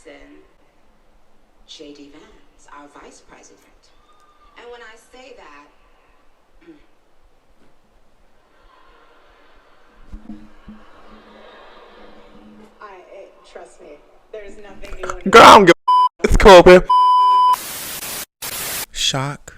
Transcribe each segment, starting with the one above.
in J.D. Vance, our vice president. And when I say that, trust me, there's nothing new. Girl, I don't give a it's cool, babe. Shock,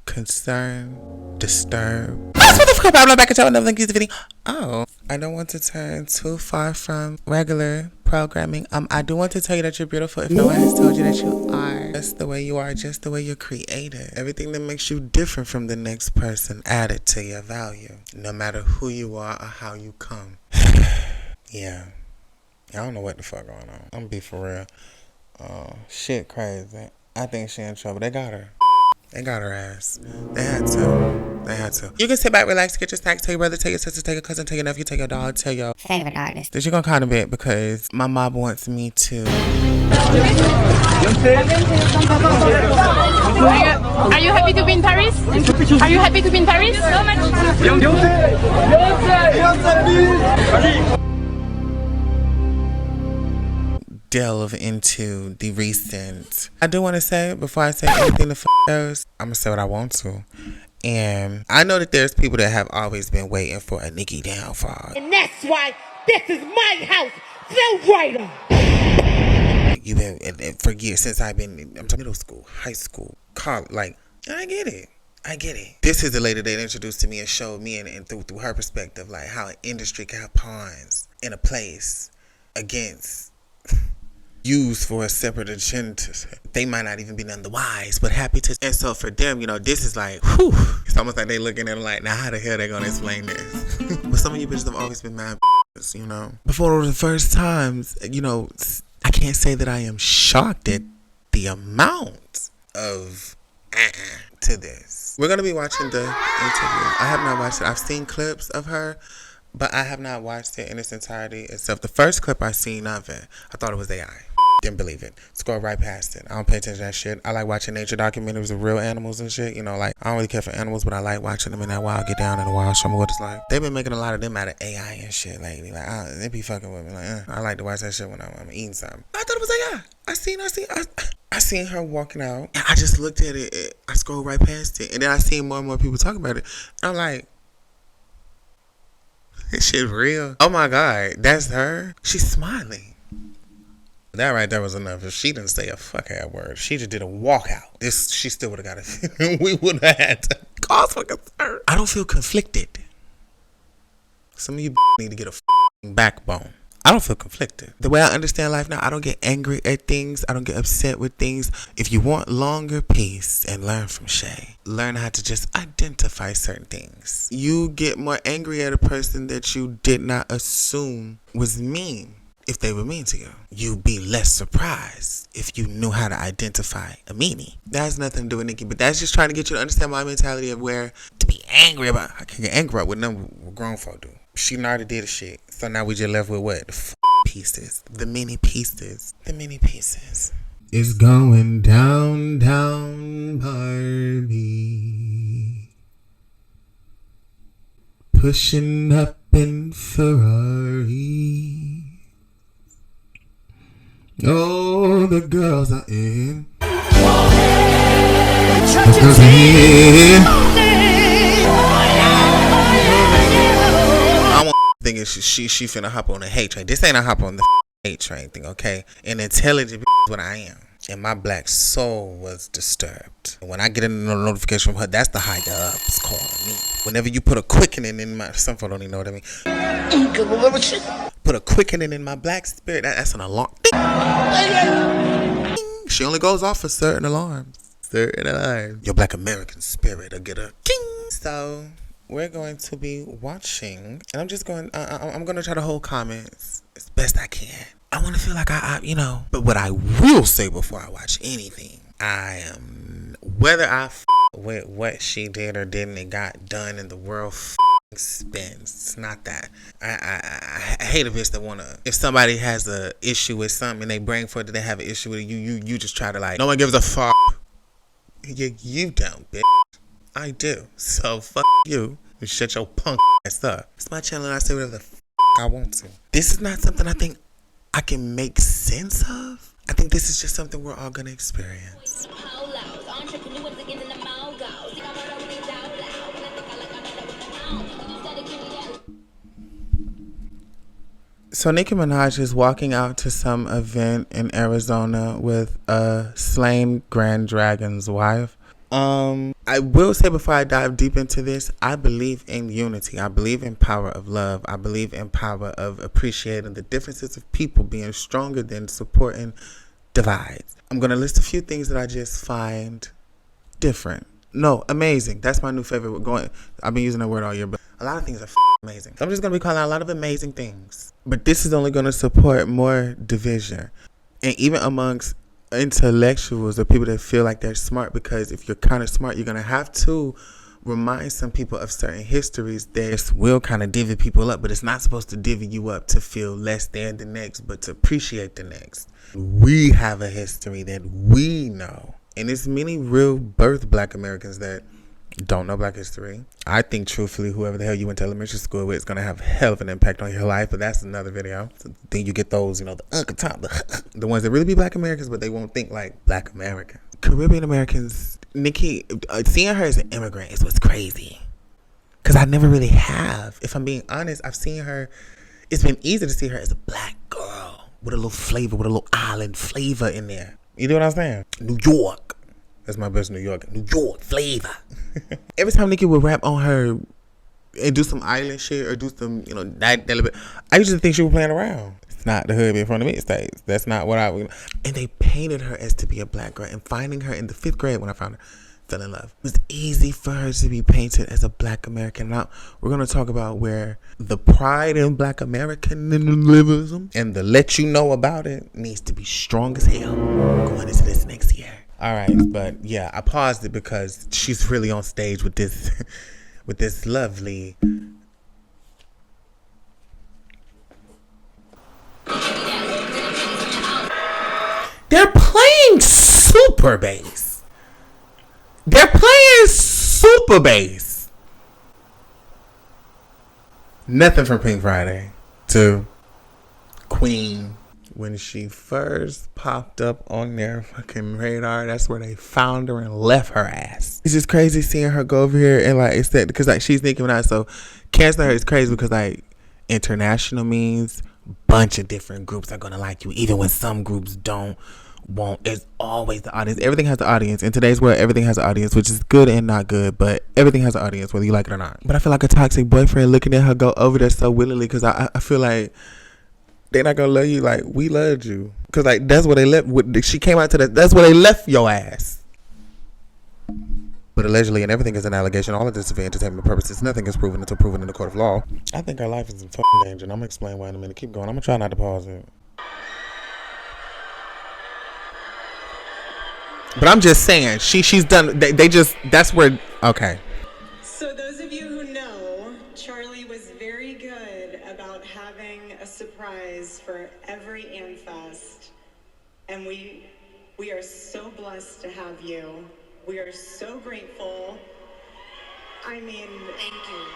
concern, disturb. That's what the fuck I'm back at y'all another video. Oh, I don't want to turn too far from regular programming. I do want to tell you that you're beautiful if no one has told you that you are. Just the way you are, just the way you're created. Everything that makes you different from the next person added to your value. No matter who you are or how you come. Yeah. I don't know what the fuck going on. I'm gonna be for real. Shit crazy. I think she in trouble. They got her. They got her ass. They had to. You can sit back, relax, get your snacks, tell your brother, tell your sister, tell your cousin, tell your nephew, tell your dog, tell your favorite artist that you're gonna kind of bit because my mom wants me to. Are you happy to be in Paris? Are you happy to be in Paris? So much. Delve into the recent. I do want to say before I say anything to those, I'm gonna say what I want to, and I know that there's people that have always been waiting for a Nicki downfall, and that's why this is my house, Phil Writer. You've been for years since I've been. I'm talking middle school, high school, college. Like I get it. This is the lady that introduced to me and showed me, and through her perspective, like how an industry can have pawns in a place against. Used for a separate agenda. They might not even be none the wise, but happy to. And so for them, you know, this is like, whew. It's almost like they looking at it like, now how the hell they gonna explain this? But some of you bitches have always been mad, you know. Before the first times, you know, I can't say that I am shocked at the amount of to this. We're gonna be watching the interview. I have not watched it. I've seen clips of her. But I have not watched it in its entirety, except the first clip I seen of it. I thought it was AI. Didn't believe it. Scroll right past it. I don't pay attention to that shit. I like watching nature documentaries of real animals and shit. You know, like, I don't really care for animals, but I like watching them in that wild, get down in the wild, show me what it's like. They've been making a lot of them out of AI and shit lately. Like, they be fucking with me. Like, I like to watch that shit when I'm eating something. I thought it was AI. I seen her walking out. And I just looked at it. I scrolled right past it. And then I seen more and more people talking about it. I'm like, this shit real. Oh my God, that's her. She's smiling. That right there was enough. If she didn't say a fuck ass word, she just did a walkout. She still would have got it. We would have had to cause for concern. I don't feel conflicted. Some of you need to get a backbone. I don't feel conflicted. The way I understand life now, I don't get angry at things. I don't get upset with things. If you want longer peace and learn from Shay, learn how to just identify certain things. You get more angry at a person that you did not assume was mean if they were mean to you. You'd be less surprised if you knew how to identify a meanie. That has nothing to do with Nicki, but that's just trying to get you to understand my mentality of where to be angry about. I can get angry about what grown folk do. She already did a shit. So now we just left with what? The pieces. The mini pieces. The mini pieces. It's going down, down, Barbie. Pushing up in Ferrari. Oh, the girls are in. The girls are in. Thinking she finna hop on the hate train. This ain't a hop on the hate train thing, okay? An intelligent is what I am. And my black soul was disturbed. When I get a notification from her, that's the higher ups calling me. Whenever you put a quickening in my, some folks don't even know what I mean. Put a quickening in my black spirit, that's an alarm. Ding. She only goes off for certain alarms. Your black American spirit will get a king. So we're going to be watching, and I'm going to try to hold comments as best I can. I want to feel like I, you know, but what I will say before I watch anything, whether I with what she did or didn't and got done in the world spins. It's not that. I hate a bitch that wanna, if somebody has a issue with something and they bring forth that they have an issue with it, you just try to like, no one gives a fuck. You don't, bitch. I do. So fuck you. You shut your punk ass up. It's my channel and I say whatever the I want to. This is not something I think I can make sense of. I think this is just something we're all gonna experience. So Nicki Minaj is walking out to some event in Arizona with a slain Grand Dragon's wife. I will say before I dive deep into this, I believe in unity. I believe in power of love. I believe in power of appreciating the differences of people being stronger than supporting divides. I'm going to list a few things that I just find different. No, amazing. That's my new favorite. I've been using that word all year, but a lot of things are amazing. So I'm just going to be calling out a lot of amazing things. But this is only going to support more division. And even amongst intellectuals or people that feel like they're smart, because if you're kind of smart, you're going to have to remind some people of certain histories that will kind of divvy people up, but it's not supposed to divvy you up to feel less than the next, but to appreciate the next. We have a history that we know, and there's many real birth Black Americans that don't know Black history. I think truthfully, whoever the hell you went to elementary school with is going to have hell of an impact on your life, but that's another video. So then you get those, the Uncle Tom, the ones that really be Black Americans, but they won't think like Black Americans. Caribbean Americans, Nicki, seeing her as an immigrant is what's crazy. Because I never really have. If I'm being honest, I've seen her, it's been easy to see her as a Black girl with a little flavor, with a little island flavor in there. You know what I'm saying? New York. That's my best New York flavor. Every time Nicki would rap on her and do some island shit or do some, I used to think she was playing around. It's not the hood in front of me states. That's not what and they painted her as to be a Black girl. And finding her in the 5th grade when I found her, fell in love. It was easy for her to be painted as a Black American. Now, we're going to talk about where the pride in Black Americanism and the let you know about it needs to be strong as hell going into this next year. All right, but yeah, I paused it because she's really on stage with this, with this lovely. They're playing super bass. Nothing from Pink Friday to Queen. When she first popped up on their fucking radar, that's where they found her and left her ass. It's just crazy seeing her go over here and it's that because she's Nicki Minaj, so canceling her is crazy because international means bunch of different groups are gonna like you, even when some groups won't. It's always the audience. Everything has an audience. In today's world, everything has an audience, which is good and not good, but everything has an audience, whether you like it or not. But I feel like a toxic boyfriend looking at her go over there so willingly because I feel like they're not gonna love you like we loved you, because that's what they left. She came out to that. That's where they left your ass. But allegedly, and everything is an allegation. All of this is for entertainment purposes. Nothing is proven until proven in the court of law. I think her life is in fucking danger, and I'm gonna explain why in a minute. Keep going. I'm gonna try not to pause it. But I'm just saying, she's done. They just that's where okay. So those of you who know, Charlie was very good about having a surprise for every AmFest, and we are so blessed to have you. We are so grateful. I mean, Thank you.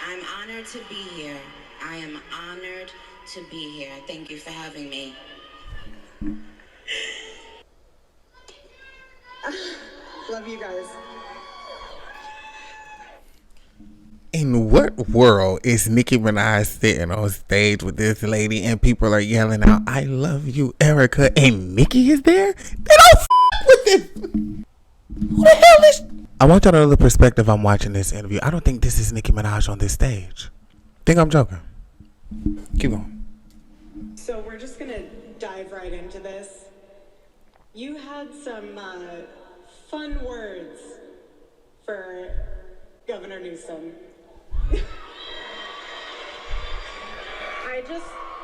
I'm honored to be here. I am honored to be here. Thank you for having me. love you guys. In what world is Nicki Minaj sitting on stage with this lady and people are yelling out, "I love you, Erica," and Nicki is there? They don't with this. Who the hell is? I want y'all to know the perspective I'm watching this interview. I don't think this is Nicki Minaj on this stage. Think I'm joking. Keep going. So we're just gonna dive right into this. You had some fun words for Governor Newsom.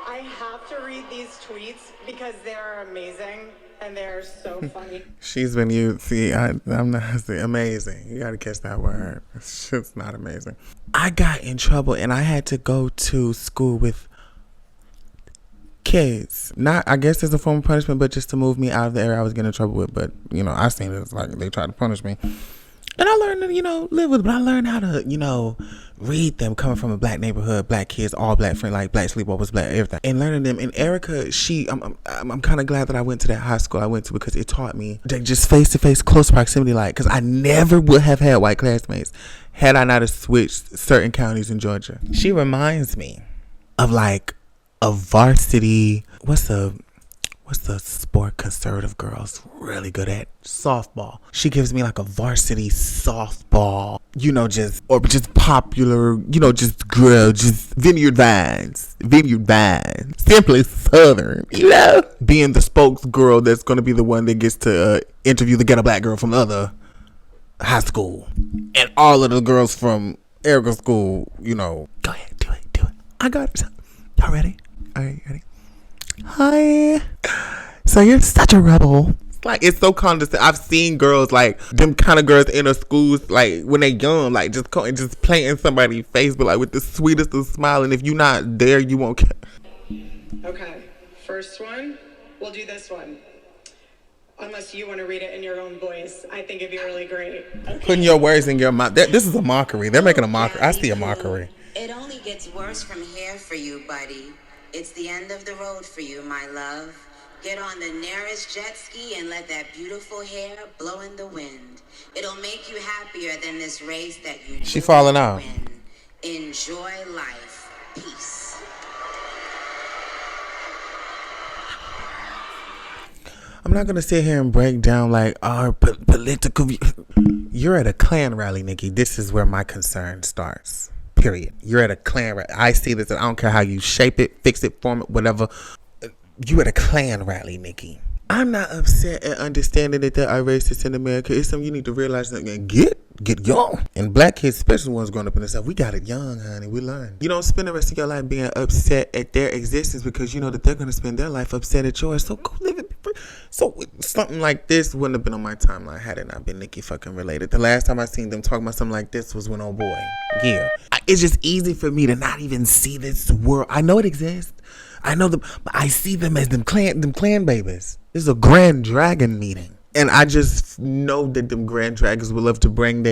I have to read these tweets because they're amazing and they're so funny. She's been used. See, I'm not saying amazing. You gotta catch that word. It's just not amazing. I got in trouble and I had to go to school with kids. Not, I guess as a form of punishment, but just to move me out of the area I was getting in trouble with. But I seen it as like they tried to punish me. And I learned to, live with it, but I learned how to, read them coming from a black neighborhood, black kids, all black friend, like black sleepovers, black everything. And learning them. And Erica, I'm kind of glad that I went to that high school I went to because it taught me just face-to-face, close proximity, like, because I never would have had white classmates had I not have switched certain counties in Georgia. She reminds me of like a varsity, what's the sport conservative girls really good at? Softball. She gives me like a varsity softball, just popular, just girl, just vineyard vines, simply southern, being the spokesgirl that's going to be the one that gets to interview the ghetto black girl from the other high school. And all of the girls from Erica's school, go ahead, do it. I got it. Y'all ready? All right, ready? Hi. So you're such a rebel. Like, it's so condescending. I've seen girls, like, them kind of girls in the schools, like, when they young, like, just play in somebody's face, but, like, with the sweetest of smile, and if you're not there, you won't care. Okay, first one, we'll do this one. Unless you want to read it in your own voice. I think it'd be really great. Okay. Putting your words in your mouth. This is a mockery. They're making a mockery. I see a mockery. It only gets worse from here for you, buddy. It's the end of the road for you, my love. Get on the nearest jet ski and let that beautiful hair blow in the wind. It'll make you happier than this race that you She falling out. win. Enjoy life. Peace. I'm not going to sit here and break down like our political view. You're at a Klan rally, Nicki. This is where my concern starts. Period. You're at a Klan rally. I see this, and I don't care how you shape it, fix it, form it, whatever. You at a Klan rally, Nicki. I'm not upset at understanding that there are racists in America. It's something you need to realize that get young. And black kids, especially ones growing up in the South, we got it young, honey. We learn. You don't spend the rest of your life being upset at their existence because you know that they're going to spend their life upset at yours. So go live it. So something like this wouldn't have been on my timeline had it not been Nicki fucking related. The last time I seen them talk about something like this was when, oh boy, yeah. It's just easy for me to not even see this world. I know it exists. I know them, but I see them as them clan babies. This is a grand dragon meeting. And I just know that them grand dragons would love to bring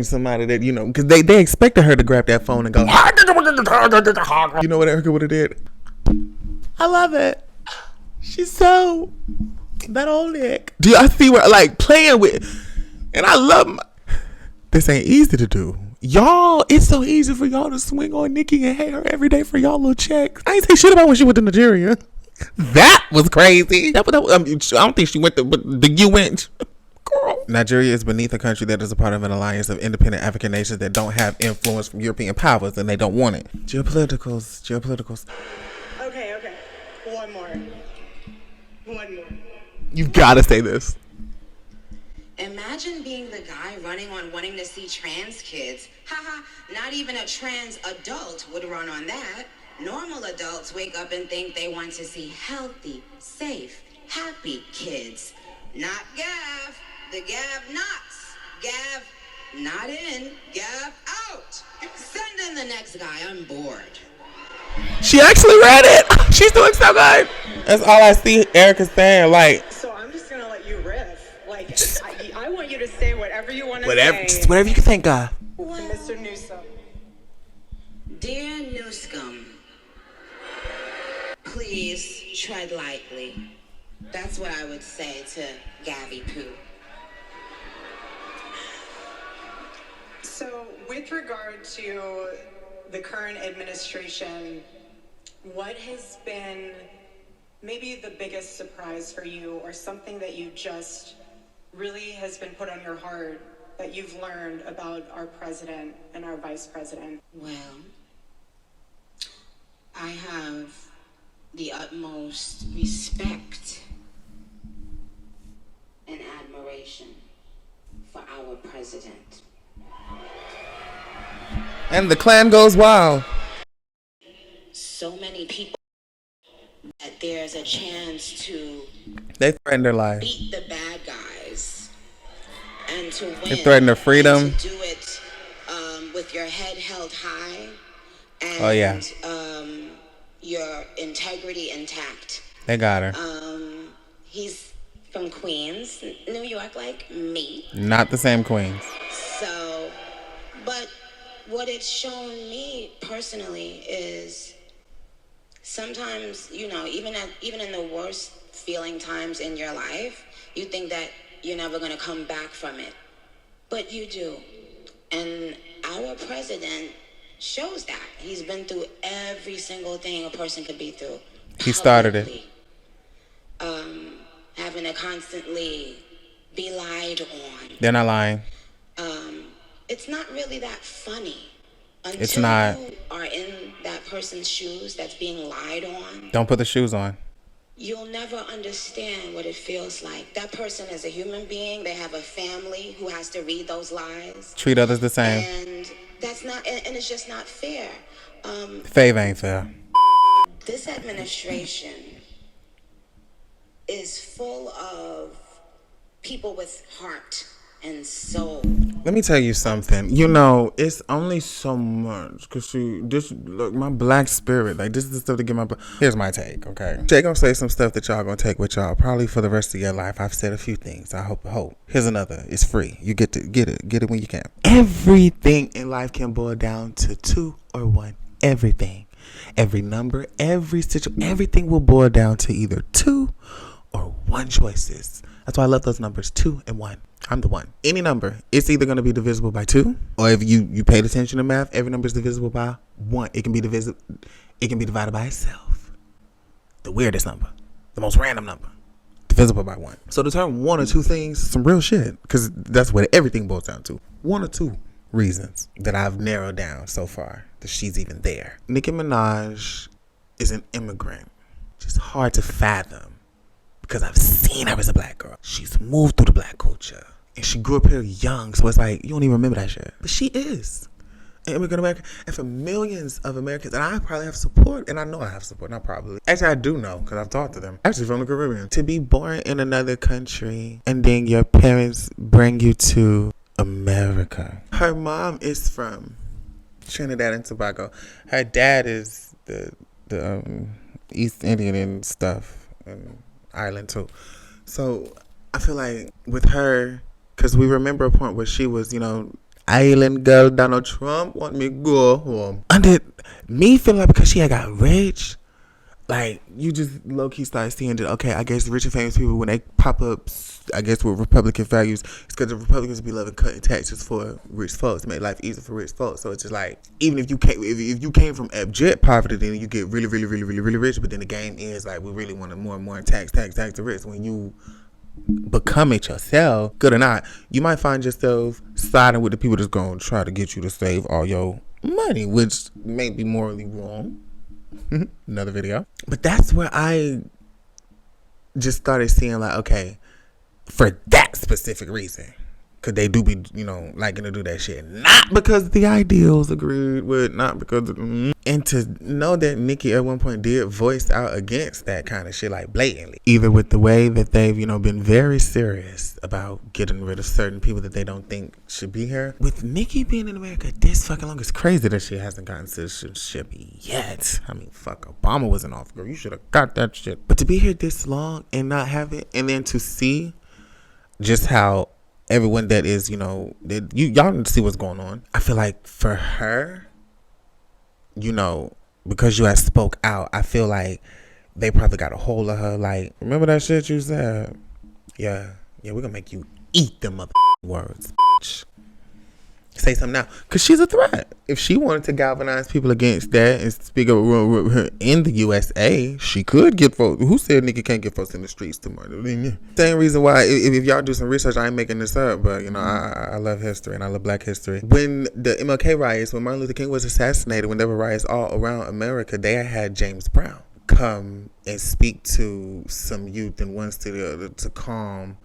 somebody that, because they expected her to grab that phone and go, you know what Erica would have did? I love it. She's so, that old Nick. Do I see what, like, playing with, and I love this ain't easy to do. Y'all, it's so easy for y'all to swing on Nicki and hate her every day for y'all little checks. I ain't say shit about when she went to Nigeria. That was crazy. I don't think she went to, but the UN. Girl. Nigeria is beneath a country that is a part of an alliance of independent African nations that don't have influence from European powers, and they don't want it. Geopoliticals. Okay. One more. You've got to say this. Imagine being the guy running on wanting to see trans kids. Haha, not even a trans adult would run on that. Normal adults wake up and think they want to see healthy, safe, happy kids. Not Gav. The Gav nots. Gav not in, Gav out. Send in the next guy. I'm bored. She actually read it. She's doing so good. That's all I see Erica saying. Like, So I'm just gonna let you riff. Like, I want you to say whatever you want to just say. whatever you can think of. To Mr. Newsom. Dear Newscomb, please tread lightly. That's what I would say to Gabby Poo. So, with regard to the current administration, what has been maybe the biggest surprise for you, or something that you just really has been put on your heart that you've learned about our president and our vice president? Well, I have the utmost respect and admiration for our president. And the clan goes wild. So many people that there's a chance to They threatened their life. beat the bad guys and to win. They threatened their freedom. And to do it with your head held high and Oh, yeah. Your integrity intact. They got her. He's from Queens, New York, like me. Not the same Queens. So, but what it's shown me personally is sometimes, you know, even in the worst feeling times in your life, you think that you're never going to come back from it. But you do. And our president shows that. He's been through every single thing a person could be through. He started it. Having to constantly be lied on. They're not lying. It's not really that funny. Until It's not. you are in that person's shoes that's being lied on, Don't put the shoes on. you'll never understand what it feels like. That person is a human being. They have a family who has to read those lies. Treat others the same. And that's not, and it's just not fair. Fave ain't fair. This administration is full of people with heart and soul. Let me tell you something. You know, it's only so much. Cause look, my black spirit, like this is the stuff to get my. Here's my take, okay? Jay gonna say some stuff that y'all gonna take with y'all probably for the rest of your life. I've said a few things. I hope. Here's another. It's free. You get it when you can. Everything in life can boil down to 2 or 1. Everything, every number, every situation, everything will boil down to either 2 or 1 choices. That's why I love those numbers, 2 and 1. I'm the 1. Any number, it's either going to be divisible by 2, or if you paid attention to math, every number is divisible by 1. It can be divided by itself. The weirdest number, the most random number, divisible by 1. So to turn 1 or 2 things, some real shit, because that's what everything boils down to. 1 or 2 reasons that I've narrowed down so far that she's even there. Nicki Minaj is an immigrant. She's hard to fathom. Because I've seen her as a black girl. She's moved through the black culture. And she grew up here young. So it's like, you don't even remember that shit. But she is an immigrant American. And for millions of Americans, and I probably have support. And I know I have support. Not probably. Actually, I do know. Because I've talked to them. Actually, from the Caribbean. To be born in another country. And then your parents bring you to America. Her mom is from Trinidad and Tobago. Her dad is the East Indian and stuff. And Ireland too. So I feel like with her, because we remember a point where she was, you know, island girl, Donald Trump want me go home. And it me feel like because she had got rich, like you just low key start seeing that, okay, I guess rich and famous people, when they pop up, I guess with Republican values, it's because the Republicans be loving cutting taxes for rich folks to make life easier for rich folks. So it's just like, even if you came from abject poverty, then you get really, really, really, really, really rich. But then the game is like, we really want to more and more tax the rich. When you become it yourself, good or not, you might find yourself siding with the people that's going to try to get you to save all your money, which may be morally wrong. Another video. But that's where I just started seeing like, okay, for that specific reason, because they do be, you know, liking to do that shit. Not because the ideals agreed with, not because and to know that Nicki at one point did voice out against that kind of shit, like blatantly. Either with the way that they've, you know, been very serious about getting rid of certain people that they don't think should be here. With Nicki being in America this fucking long, it's crazy that she hasn't gotten citizenship yet. I mean, fuck, Obama was in office, girl. You should have got that shit. But to be here this long and not have it, and then to see just how everyone that is, you know, that y'all need to see what's going on. I feel like for her, you know, because you had spoke out, I feel like they probably got a hold of her. Like, remember that shit you said? Yeah, we're gonna make you eat them mother words. Say something now, because she's a threat. If she wanted to galvanize people against that and speak up in the USA, she could get folks. Who said Nicki can't get folks in the streets tomorrow? Same reason why, if y'all do some research, I ain't making this up, but you know, I love history and I love black history. When the MLK riots, when Martin Luther King was assassinated, when there were riots all around America, they had James Brown come and speak to some youth in one city or the other to calm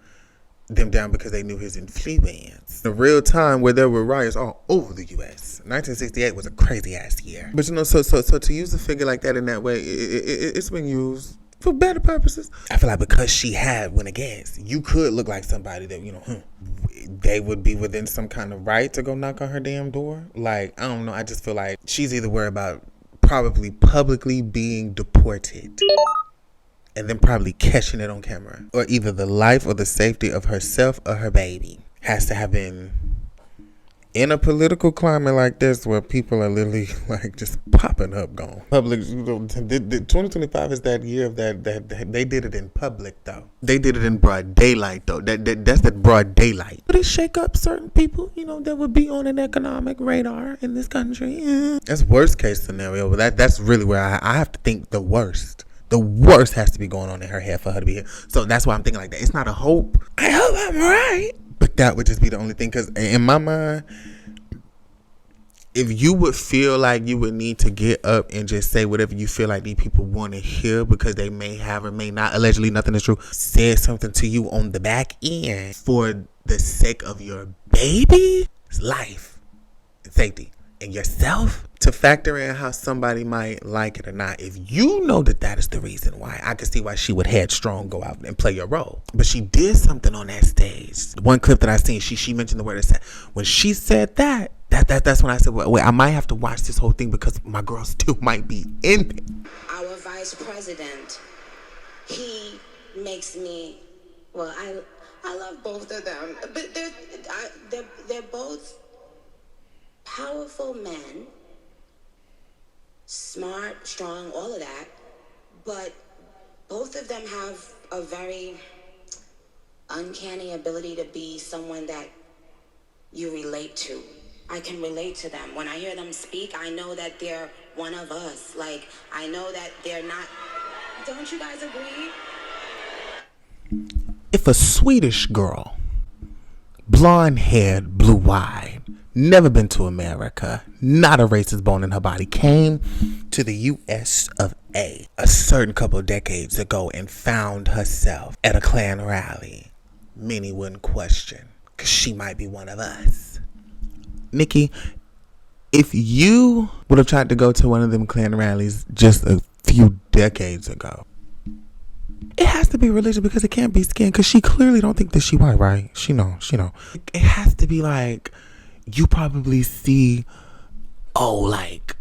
them down because they knew his influence. The real time where there were riots all over the U.S. 1968 was a crazy ass year. But you know, so to use a figure like that in that way, it's been used for better purposes. I feel like because she went against, you could look like somebody that, you know, they would be within some kind of right to go knock on her damn door. Like, I don't know. I just feel like she's either worried about probably publicly being deported and then probably catching it on camera. Or either the life or the safety of herself or her baby has to have been in a political climate like this where people are literally like just popping up gone. Public, 2025 is that year of that they did it in public though. They did it in broad daylight though. That's that broad daylight. But it shake up certain people, that would be on an economic radar in this country. That's worst case scenario, but that's really where I have to think the worst. The worst has to be going on in her head for her to be here. So that's why I'm thinking like that. It's not a hope. I hope I'm right. But that would just be the only thing. Because in my mind, if you would feel like you would need to get up and just say whatever you feel like these people want to hear because they may have or may not, allegedly nothing is true, said something to you on the back end for the sake of your baby's life, safety, and yourself, to factor in how somebody might like it or not. If you know that is the reason why, I can see why she would headstrong go out and play your role. But she did something on that stage. One clip that I seen, she mentioned the word "said." When she said that's when I said, wait, I might have to watch this whole thing because my girl still might be in it. Our vice president, he makes me, well, I love both of them, but they're both powerful men, smart, strong, all of that, but both of them have a very uncanny ability to be someone that you relate to. I can relate to them. When I hear them speak, I know that they're one of us. Like, I know that they're not. Don't you guys agree? If a Swedish girl, blonde-haired, blue-eyed, never been to America, not a racist bone in her body, came to the U.S. of A. a certain couple of decades ago and found herself at a Klan rally, many wouldn't question, because she might be one of us. Nicki, if you would have tried to go to one of them Klan rallies just a few decades ago, it has to be religious because it can't be skin, because she clearly don't think that she white, right? She know. It has to be like, you probably see, like,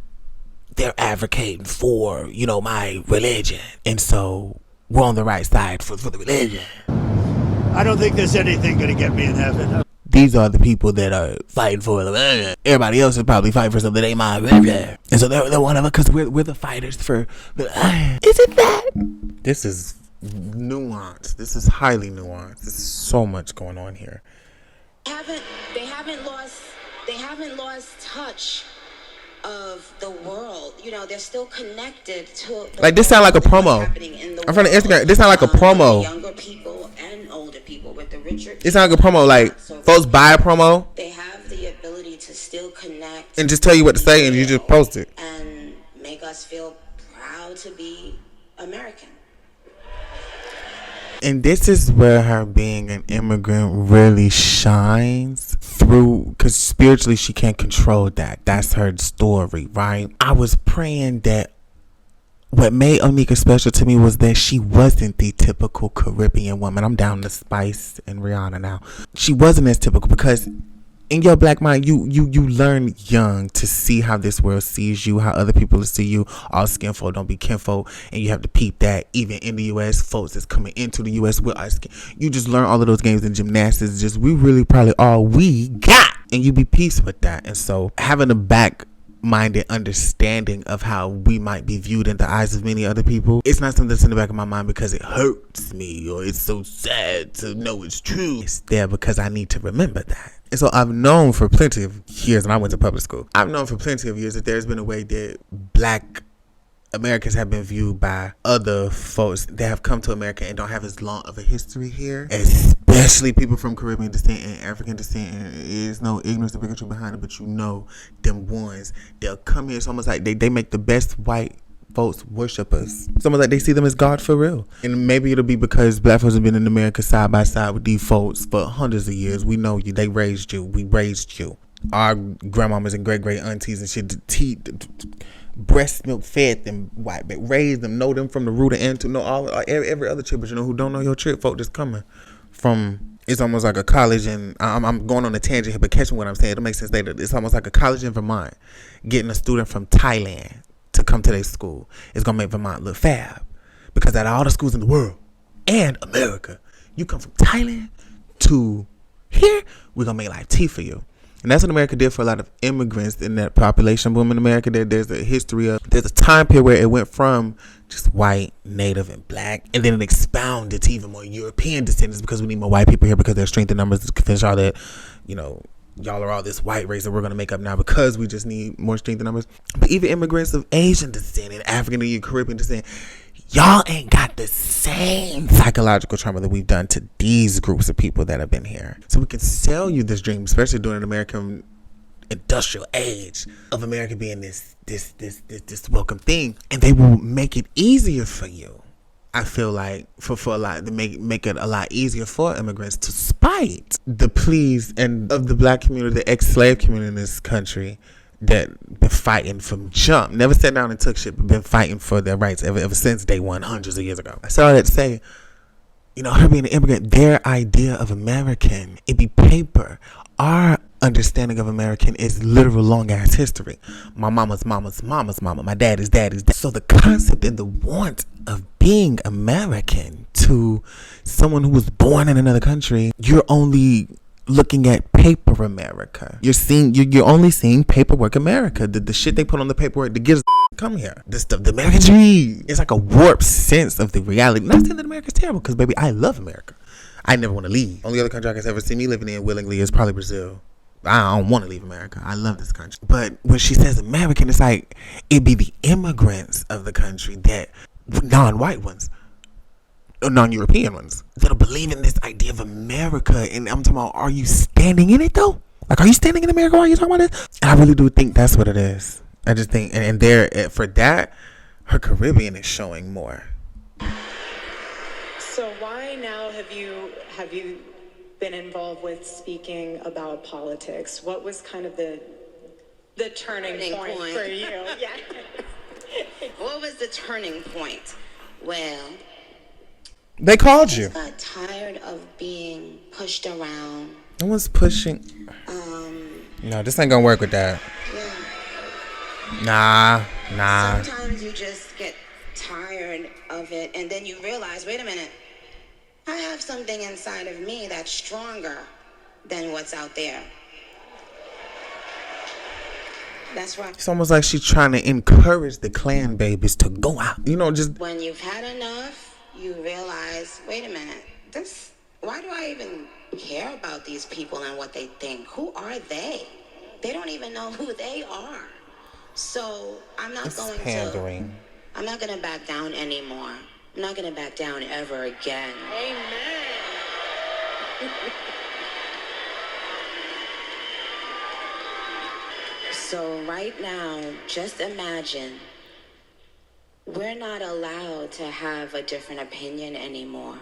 they're advocating for, my religion. And so we're on the right side for the religion. I don't think there's anything going to get me in heaven. These are the people that are fighting for the religion. Everybody else is probably fighting for something that ain't my religion. And so they're one of us because we're the fighters for. Is it that? This is nuanced. This is highly nuanced. There's so much going on here. They haven't lost touch of the world. They're still connected to like this sound like a promo. I'm from the Instagram. This sound like a promo. Younger people and older people with the richer. It sound like a promo. Like folks buy a promo. They have the ability to still connect and just tell you what to say, and you just post it and make us feel proud to be American. And this is where her being an immigrant really shines through, because spiritually she can't control that. That's her story, right? I was praying that what made Onika special to me was that she wasn't the typical Caribbean woman. I'm down to Spice and Rihanna now. She wasn't as typical, because in your black mind, you learn young to see how this world sees you, how other people see you. All skin folk don't be kinfolk, and you have to peep that. Even in the U.S., folks that's coming into the U.S. with our skin, you just learn all of those games and gymnastics. Just we really probably all we got, and you be peace with that. And so having a back-minded understanding of how we might be viewed in the eyes of many other people, it's not something that's in the back of my mind because it hurts me or it's so sad to know it's true. It's there because I need to remember that. And so I've known for plenty of years, and I went to public school, I've known for plenty of years that there's been a way that black Americans have been viewed by other folks that have come to America and don't have as long of a history here, especially people from Caribbean descent and African descent. And there's no ignorance or bigotry behind it, but them ones, they'll come here. It's almost like they make the best white folks worship us. It's almost like they see them as God for real. And maybe it'll be because black folks have been in America side by side with these folks for hundreds of years. We know you. They raised you. We raised you. Our grandmamas and great aunties and shit, breast milk fed them, white, but raised them, know them from the root and to know all every other trip. But who don't know your trip, folk that's coming from. It's almost like a college, and I'm going on a tangent here, but catching what I'm saying, it makes sense later. It's almost like a college in Vermont getting a student from Thailand to come to their school. It's gonna make Vermont look fab Because out of all the schools in the world and America, you come from Thailand to here, we're going to make life T for you. And that's what America did for a lot of immigrants in that population boom in America. There's a history of, there's a time period where it went from just white, native, and black, and then it expounded to even more European descendants because we need more white people here because there's strength in numbers to finish all that, you know, y'all are all this white race that we're going to make up now because we just need more strength in numbers. But even immigrants of Asian descent and African and Caribbean descent, y'all ain't got the same psychological trauma that we've done to these groups of people that have been here. So we can sell you this dream, especially during an American industrial age of America being this welcome thing, and they will make it easier for you. I feel like for a lot to make it a lot easier for immigrants, to spite the pleas and of the black community, the ex-slave community in this country that been fighting from jump, never sat down and took shit, but been fighting for their rights ever since day one, hundreds of years ago. I said all that to say, you know, her being an immigrant, their idea of American, it be paper. Our understanding of American is literal long ass history. My mama's mama's mama's mama, my daddy's daddy's dad. So the concept and the want of being American to someone who was born in another country, you're only looking at paper America. You're only seeing paperwork America. The shit they put on the paperwork to get us come here. This stuff, the American dream. It's like a warped sense of the reality. Not saying that America's terrible, because baby, I love America. I never want to leave. Only other country I can ever see me living in willingly is probably Brazil. I don't want to leave America. I love this country. But when she says American, it's like it be the immigrants of the country, that non-white ones, or non-European ones, that'll believe in this idea of America. And I'm talking about, are you standing in it though? Like, are you standing in America while you talking about this? And I really do think that's what it is. I just think, and there, for that, her Caribbean is showing more. So why now have you been involved with speaking about politics? What was kind of the turning point for you? Yeah. What was the turning point? Well, they called you. I got tired of being pushed around. No one's pushing. No, this ain't gonna work with that. Yeah. Nah. Sometimes you just get tired of it, and then you realize, wait a minute, I have something inside of me that's stronger than what's out there. That's right. It's almost like she's trying to encourage the clan babies to go out. You know, just when you've had enough, you realize, wait a minute, why do I even care about these people and what they think? Who are they? They don't even know who they are. So I'm not going to back down anymore. I'm not going to back down ever again. Amen. So right now, just imagine, we're not allowed to have a different opinion anymore.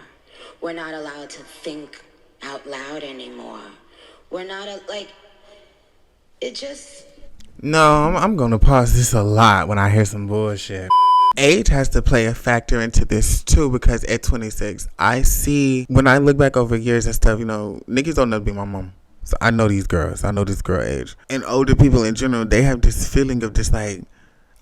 We're not allowed to think out loud anymore. We're not, it just... No, I'm going to pause this a lot when I hear some bullshit. Age has to play a factor into this too, because at 26, I see, when I look back over years and stuff, you know, Nicki's old enough to be my mom. So I know these girls. I know this girl age. And older people in general, they have this feeling of just like,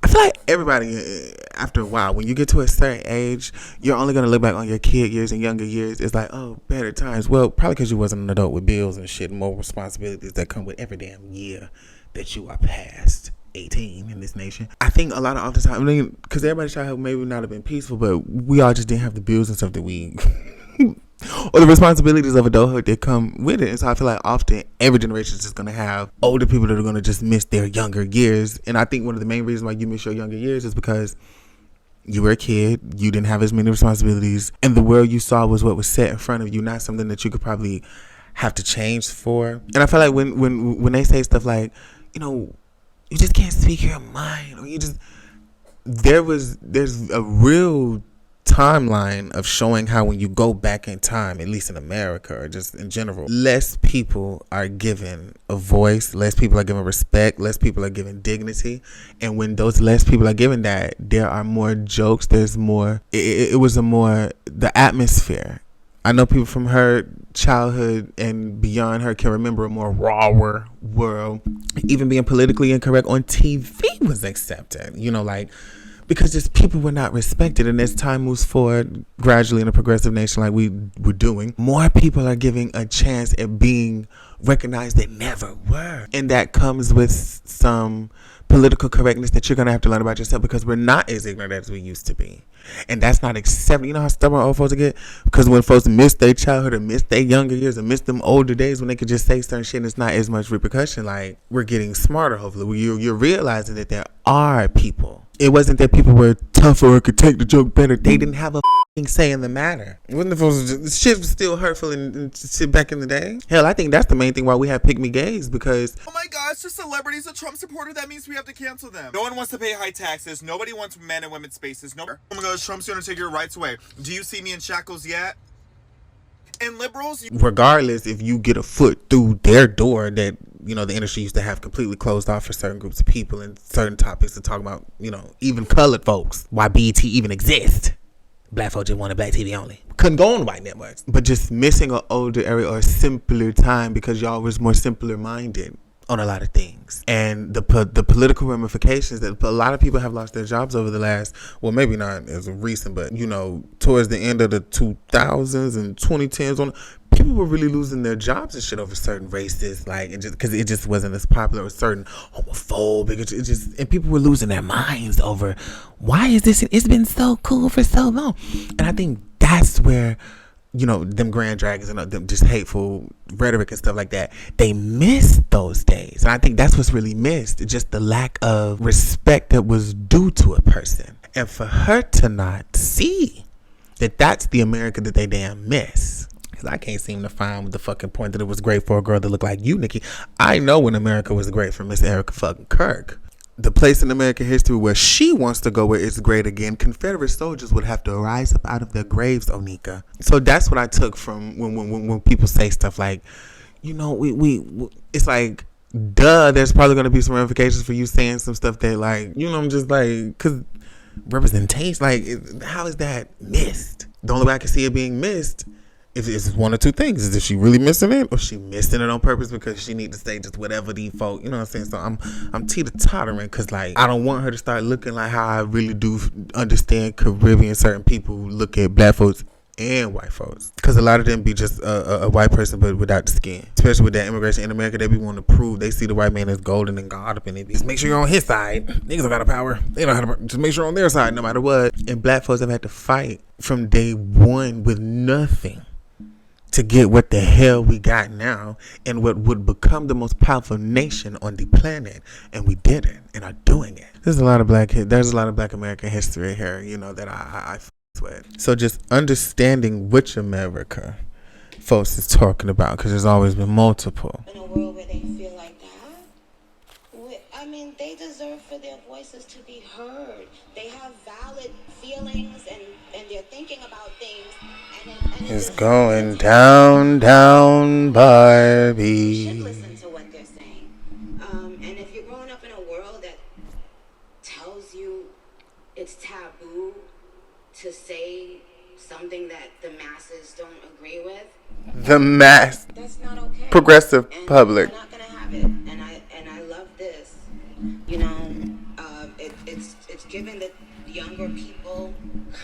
I feel like everybody, after a while, when you get to a certain age, you're only going to look back on your kid years and younger years. It's like, oh, better times. Well, probably because you wasn't an adult with bills and shit and more responsibilities that come with every damn year that you are past 18 in this nation. I think a lot of the time, because everybody's childhood maybe not have been peaceful, but we all just didn't have the bills and stuff that we... or the responsibilities of adulthood that come with it. And so I feel like often every generation is just going to have older people that are going to just miss their younger years. And I think one of the main reasons why you miss your younger years is because you were a kid, you didn't have as many responsibilities, and the world you saw was what was set in front of you, not something that you could probably have to change for. And I feel like when they say stuff like, you know, you just can't speak your mind, or you just... There's a real timeline of showing how when you go back in time, at least in America or just in general, less people are given a voice, less people are given respect, less people are given dignity. And when those less people are given that, there are more jokes, there's more, it was a more, the atmosphere. I know people from her childhood and beyond her can remember a more rawer world. Even being politically incorrect on TV was accepted. You know, like, because just people were not respected. And as time moves forward, gradually in a progressive nation like we were doing, more people are giving a chance at being recognized that never were. And that comes with some political correctness that you're going to have to learn about yourself, because we're not as ignorant as we used to be. And that's not accepted. You know how stubborn old folks get? Because when folks miss their childhood or miss their younger years or miss them older days when they could just say certain shit and it's not as much repercussion, like, we're getting smarter, hopefully. You're realizing that there are people. It wasn't that people were tougher or could take the joke better. They didn't have a say in the matter. It wasn't the shit was still hurtful and shit back in the day. Hell, I think that's the main thing why we have pick me gays, because oh my god, it's just celebrities, a Trump supporter, that means we have to cancel them. No one wants to pay high taxes. Nobody wants men and women's spaces. No. Oh my gosh, Trump's gonna take your rights away. Do you see me in shackles yet? And liberals, regardless if you get a foot through their door that, you know, the industry used to have completely closed off for certain groups of people and certain topics to talk about, you know, even colored folks, why BET even exists. Black folks just wanted black TV only. Couldn't go on white networks. But just missing an older era or a simpler time because y'all was more simpler minded on a lot of things. And the political ramifications that a lot of people have lost their jobs over the last, well, maybe not as recent, but, you know, towards the end of the 2000s and 2010s on, people were really losing their jobs and shit over certain races, like, and just because it just wasn't as popular, or certain homophobic, it just, and people were losing their minds over, why is this, it's been so cool for so long. And I think that's where, you know, them grand dragons and them just hateful rhetoric and stuff like that, they missed those days. And I think that's what's really missed, just the lack of respect that was due to a person. And for her to not see that that's the America that they damn miss. Because I can't seem to find the fucking point that it was great for a girl that looked like you, Nicki. I know when America was great for Miss Erica fucking Kirk. The place in American history where she wants to go where it's great again, Confederate soldiers would have to rise up out of their graves, Onika. So that's what I took from when people say stuff like, you know, we it's like, duh, there's probably going to be some ramifications for you saying some stuff that, like, you know, I'm just like, because representation, like, how is that missed? The only way I can see it being missed, if it's one or two things, is if she really missing it, or she missing it on purpose because she need to say just whatever the folk, you know what I'm saying? So I'm teeter-tottering, because, like, I don't want her to start looking like how I really do understand Caribbean certain people look at black folks and white folks, because a lot of them be just a white person but without the skin. Especially with that immigration in America, they be wanting to prove they see the white man as golden and God up, and they be, just make sure you're on his side. Niggas don't got the power. They don't have to, just make sure you're on their side no matter what. And black folks have had to fight from day one with nothing to get what the hell we got now, and what would become the most powerful nation on the planet, and we did it and are doing it. There's a lot of black American history here, you know, that I with. So just understanding which America folks is talking about, because there's always been multiple. In a world where they feel like that, I mean, they deserve for their voices to be heard. They have valid feelings, and they're thinking about things. And it's going down, Barbie. You should listen to what they're saying. And if you're growing up in a world that tells you it's taboo to say something that the masses don't agree with, that's not okay. Progressive and public. We're not gonna have it. And I love this. You know, it's given the younger people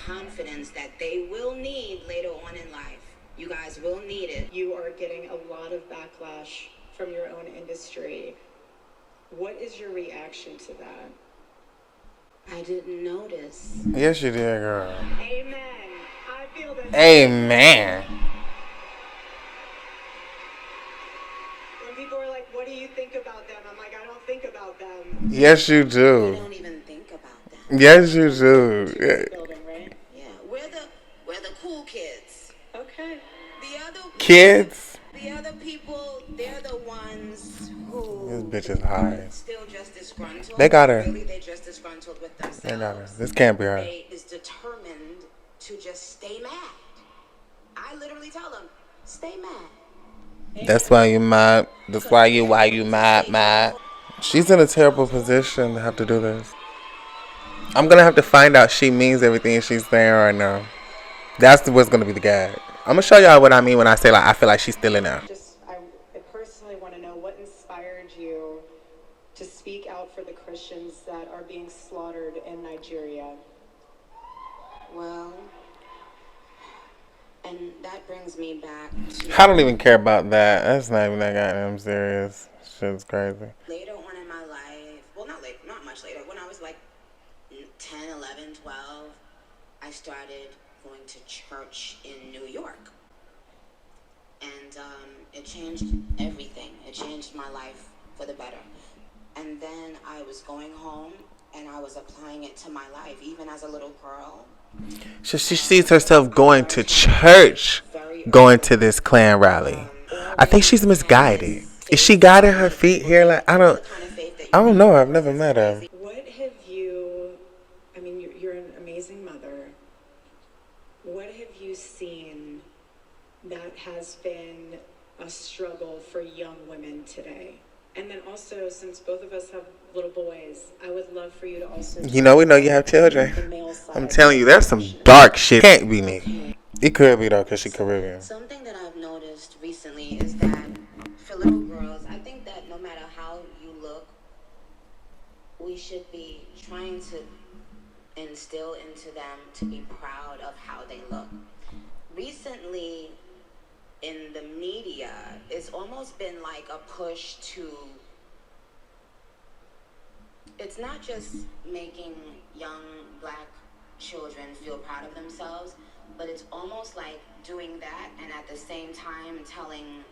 confidence that they will need later on in life. You guys will need it. You are getting a lot of backlash from your own industry. What is your reaction to that? I didn't notice. Yes, you did, girl. Amen. I feel this. Amen. When people are like, what do you think about them? I'm like, I don't think about them. Yes, you do. You don't even think about them. Yes, you do. Building, right? Yeah, we're the cool kids. Okay. The other Kids. The other people, they're the ones who This bitch is high. still just disgruntled. They got her. Really, they're just disgruntled with themselves. They got her. This can't be her. They is determined to just stay mad. I literally tell them, stay mad. That's why you mad. That's why you mad. She's in a terrible position to have to do this. I'm gonna have to find out she means everything she's saying right now. That's what's gonna be the gag. I'm gonna show y'all what I mean when I say, like, I feel like she's still in there. I personally want to know what inspired you to speak out for the Christians that are being slaughtered in Nigeria. Well, and that brings me back to I don't even care about that. That's not even that goddamn serious. Shit's crazy. later on in my life. Well, not much later. When I was like 10, 11, 12, I started going to church in New York. And it changed everything. It changed my life for the better. And then I was going home and I was applying it to my life, even as a little girl. So she sees herself going to church, going to this Klan rally. I think she's misguided. Is she guiding her feet here? Like I don't know. I've never met her. What have you, I mean, you're an amazing mother. What have you seen that has been a struggle for young women today? And then also, since both of us have little boys, I would love for you to also... We know you have children. I'm telling you, there's some dark shit. Can't be Nicki. It could be though, because she's Caribbean. Something that I've noticed recently is that for little girls, I think that no matter how you look, we should be trying to instill into them to be proud of how they look. Recently, in the media, it's almost been like a push to, it's not just making young black children feel proud of themselves, but it's almost like doing that and at the same time telling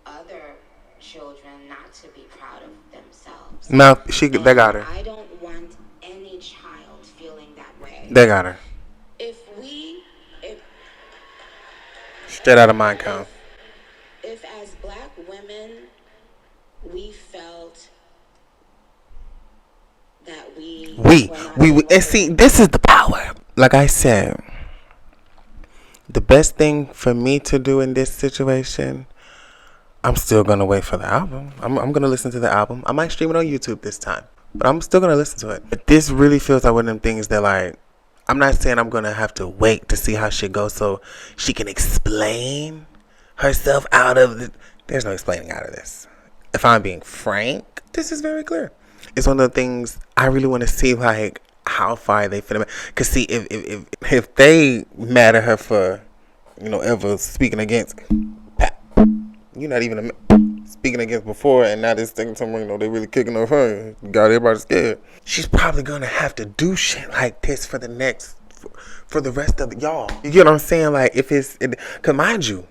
other children not to be proud of themselves. No, they got her. I don't want any child feeling that way. They got her. If Straight out of Mind Count. If as black women we felt that we and see, this is the power. Like I said, the best thing for me to do in this situation, I'm still gonna wait for the album. I'm gonna listen to the album. I might stream it on YouTube this time, but I'm still gonna listen to it. But this really feels like one of them things that, like, I'm not saying I'm gonna have to wait to see how shit goes so she can explain herself out of it. There's no explaining out of this. If I'm being frank, this is very clear. It's one of the things I really want to see, like, how far they fit. Cause see, if they mad at her for, ever speaking against, you're not even speaking against before, and now this thing, someone, they really kicking off her, got everybody scared. She's probably gonna have to do shit like this for the rest of y'all. You get what I'm saying? Like, cause mind you,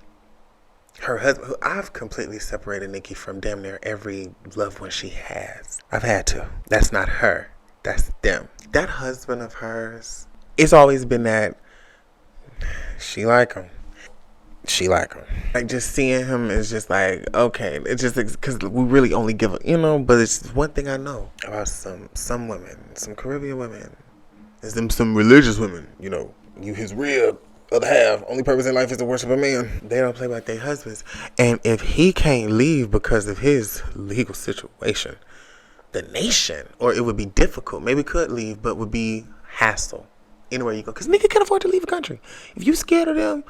her husband, I've completely separated Nicki from damn near every loved one she has. I've had to. That's not her. That's them. That husband of hers, it's always been that she like him. Like, just seeing him is just like, okay. It's just because we really only give a, but it's one thing I know about some women, some Caribbean women, is them some religious women, you his real other half, only purpose in life is to worship a man. They don't play like their husbands. And if he can't leave because of his legal situation, the nation, or it would be difficult, maybe could leave, but would be hassle anywhere you go. Because nigga can't afford to leave a country. If you scared of them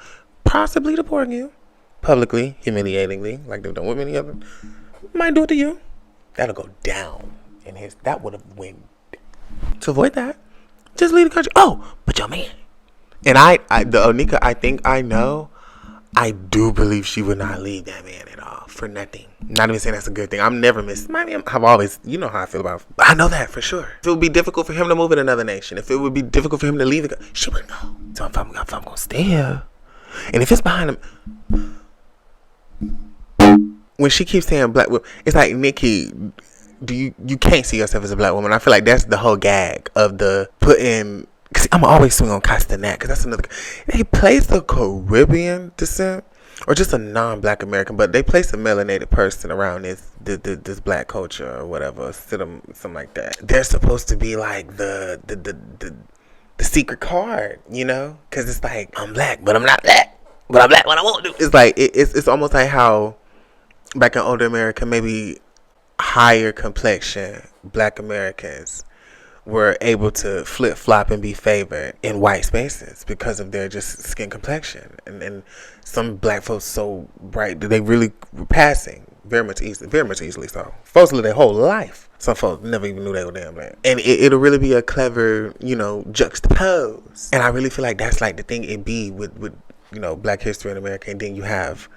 possibly deporting you, publicly, humiliatingly, like they've done with many of them, might do it to you. That'll go down. And that would have went. To avoid that, just leave the country. Oh, but your man. And the Onika, I think I know, I do believe she would not leave that man at all for nothing. Not even saying that's a good thing. I'm never missed. I've always, how I feel about it. I know that for sure. If it would be difficult for him to move in another nation, if it would be difficult for him to leave, she wouldn't go. So if I'm going to stay here, and if it's behind him, when she keeps saying black woman, it's like, Nicki, you can't see yourself as a black woman. I feel like that's the whole gag of the putting. Cause I'm always swing on Castanet, because that's another. They place a Caribbean descent or just a non-black American, but they place a melanated person around this black culture or whatever, something like that. They're supposed to be like the secret card, because it's like, I'm black, but I'm not black, but I'm black when I won't do. It's like it's almost like how back in older America, maybe higher complexion black Americans were able to flip-flop and be favored in white spaces because of their just skin complexion. And some black folks so bright that they really were passing very much easily so. Folks live their whole life Some folks never even knew they were damn black. And it'll really be a clever, juxtapose. And I really feel like that's like the thing it be with black history in America. And then you have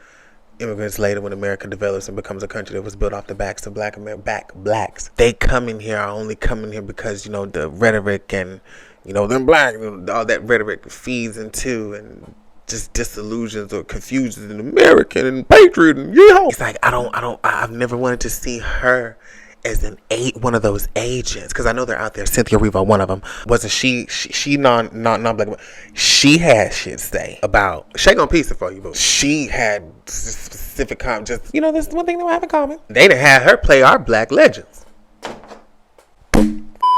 immigrants later when America develops and becomes a country that was built off the backs of blacks. They come in here are only coming here because, the rhetoric and, them black, all that rhetoric feeds into and just disillusions or confusions in American and patriot and It's like I've never wanted to see her as one of those agents, because I know they're out there. Cynthia Erivo, one of them, wasn't she non-black? She had shit to say about. She gonna piece it for you, but she had specific just this is one thing that we have in common. They done had her play our black legends.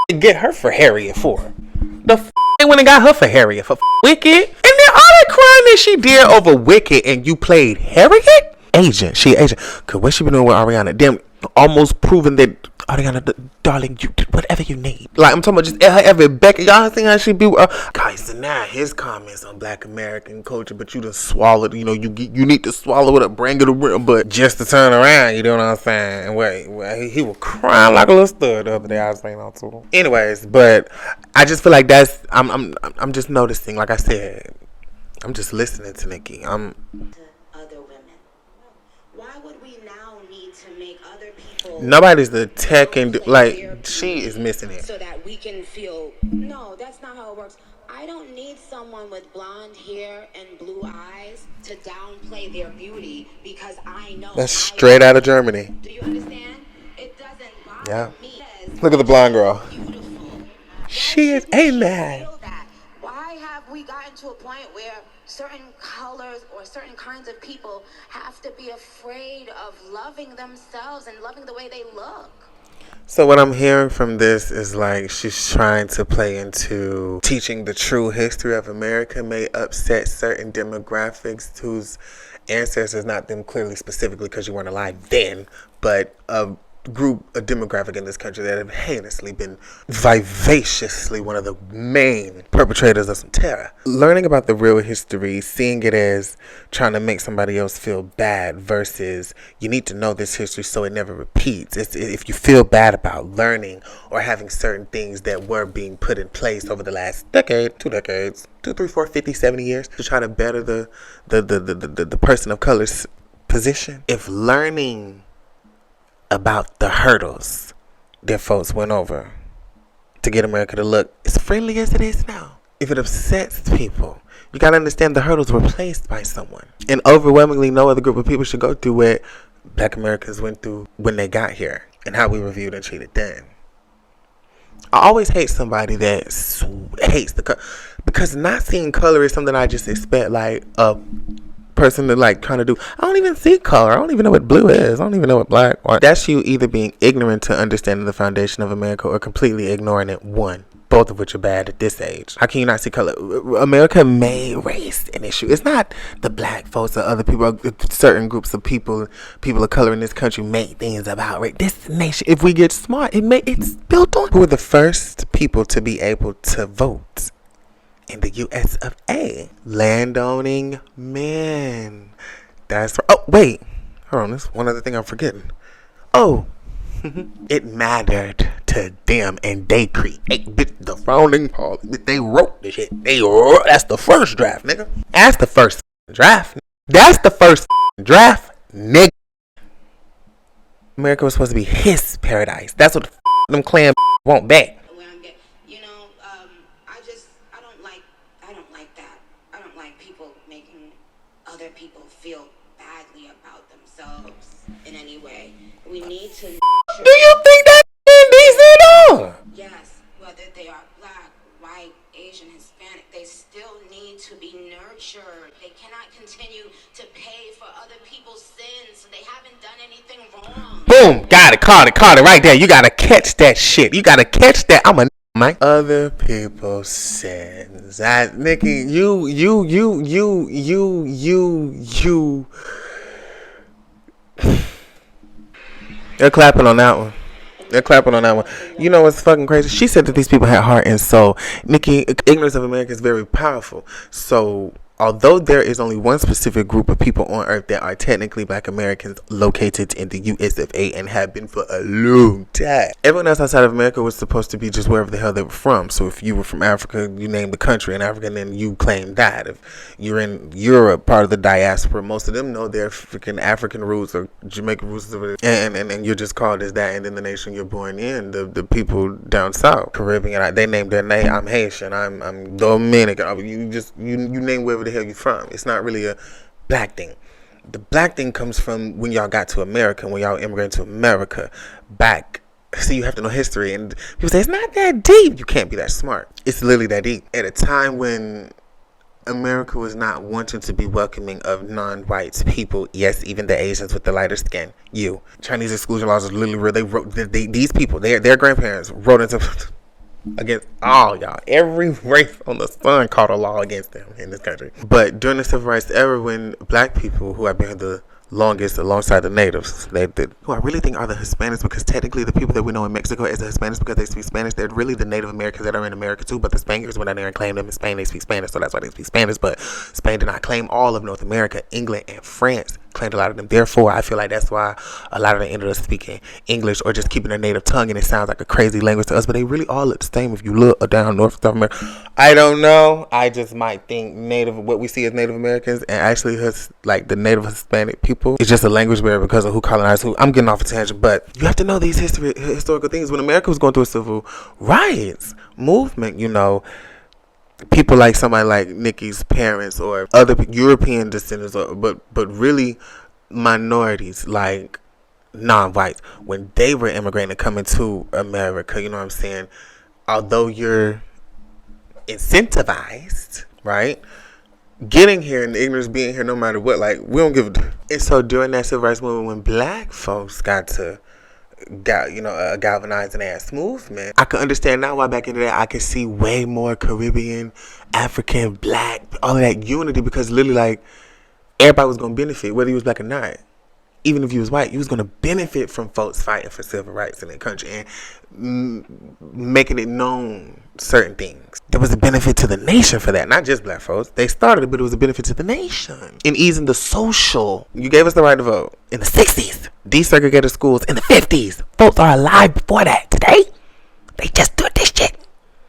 Get her for Harriet for they went and got her for Harriet for Wicked, and then all that crime that she did over Wicked, and you played Harriet. She agent. Cause what she been doing with Ariana? Damn, almost proven that Ariana, darling, you did whatever you need. Like I'm talking about just every Becky. Y'all seen how she be? Guys, deny his comments on Black American culture, but you just swallowed. You need to swallow it up, bring it around, but just to turn around. You know what I'm saying? And wait, he was crying like a little stud the other day. I was saying on Twitter. Anyways, but I just feel like that's I'm just noticing. Like I said, I'm just listening to Nicki. Other women. Why would we now need to make other people? Nobody's the tech and she is missing it. So that we can feel. No, that's not how it works. I don't need someone with blonde hair and blue eyes to downplay their beauty because I know. That's straight out of Germany. Do you understand? It doesn't bother me. Look at the blonde girl. Beautiful. She is a man. Why have we gotten to a point where certain colors or certain kinds of people have to be afraid of loving themselves and loving the way they look? So what I'm hearing from this is like she's trying to play into teaching the true history of America may upset certain demographics whose ancestors, not them clearly specifically because you weren't alive then, but a demographic in this country that have heinously been vivaciously one of the main perpetrators of some terror. Learning about the real history, seeing it as trying to make somebody else feel bad versus you need to know this history so it never repeats. If you feel bad about learning or having certain things that were being put in place over the last decade, 2 decades, 2, 3, 4, 50, 70 years to try to better the person of color's position. If learning about the hurdles that folks went over to get America to look as friendly as it is now. If it upsets people, you gotta understand the hurdles were placed by someone. And overwhelmingly no other group of people should go through what Black Americans went through when they got here and how we were viewed and treated then. I always hate somebody that hates the color, because not seeing color is something I just expect like a person to like trying to do. I don't even see color. I don't even know what blue is. I don't even know what black or. That's you either being ignorant to understanding the foundation of America or completely ignoring it. One, both of which are bad at this age. How can you not see color? America made race an issue. It's not the black folks or other people, certain groups of people of color in this country make things about race. This nation, if we get smart, it's built on. Who were the first people to be able to vote in the U.S. of A? Landowning men. That's right. Oh, wait. Hold on. This one other thing I'm forgetting. Oh. It mattered to them, and they create the founding parliament. They wrote the shit. That's the first draft, nigga. That's the first draft. That's the first draft, nigga. America was supposed to be his paradise. That's what them Klan want back. I don't like people making other people feel badly about themselves in any way. We need to. Do you think that's indecent at all? Yes, whether they are black, white, Asian, Hispanic, they still need to be nurtured. They cannot continue to pay for other people's sins. They haven't done anything wrong. Boom, got it, caught it right there. You gotta catch that shit. You gotta catch that. I'm a Mike. Other people's sins. Nicki, you. They're clapping on that one. You know what's fucking crazy? She said that these people had heart and soul. Nicki, ignorance of America is very powerful. So although there is only one specific group of people on earth that are technically black Americans located in the US of A and have been for a long time, everyone else outside of America was supposed to be just wherever the hell they were from. So if you were from Africa, you named the country in Africa and then you claim that. If you're in Europe, part of the diaspora, most of them know their freaking African roots or Jamaican roots, and you're just called as that. And then the nation you're born in, the people down south, Caribbean, they name their name. I'm Haitian, I'm Dominican. You name wherever the hell you're from. It's not really a black thing. The black thing comes from when y'all got to America, when y'all immigrated to America back. So you have to know history, and people say it's not that deep. You can't be that smart. It's literally that deep. At a time when America was not wanting to be welcoming of non-white people, yes, even the Asians with the lighter skin. Chinese exclusion laws are literally real. They wrote these people, their grandparents wrote into against all y'all. Every race on the sun called a law against them in this country. But during the civil rights era, when black people who have been here the longest alongside the natives, who I really think are the Hispanics, because technically the people that we know in Mexico as the Hispanics because they speak Spanish, they're really the Native Americans that are in America too, but the Spaniards went out there and claimed them in Spain. They speak Spanish, so that's why they speak Spanish. But Spain did not claim all of North America. England and France claimed a lot of them. Therefore, I feel like that's why a lot of them ended up speaking English or just keeping their native tongue, and it sounds like a crazy language to us, but they really all look the same if you look down North South America. I don't know. I just might think what we see as Native Americans and actually like the Native Hispanic people, it's just a language barrier because of who colonized who. I'm getting off a tangent, but you have to know these historical things. When America was going through a civil rights movement, people like somebody like Nicki's parents or other European descendants, but really minorities like non-whites, when they were immigrating and coming to America, you know what I'm saying? Although you're incentivized, right? Getting here and the ignorance being here no matter what, like, we don't give a... And so during that civil rights movement, when black folks got a galvanizing ass movement, I can understand now why back in the day I could see way more Caribbean, African, black, all of that unity, because literally, like, everybody was going to benefit, whether you was black or not. Even if you was white, you was going to benefit from folks fighting for civil rights in their country and making it known certain things. There was a benefit to the nation for that, not just black folks. They started it, but it was a benefit to the nation. In easing the social, you gave us the right to vote in the 60s. Desegregated schools in the 50s. Folks are alive before that. Today, they just do this shit.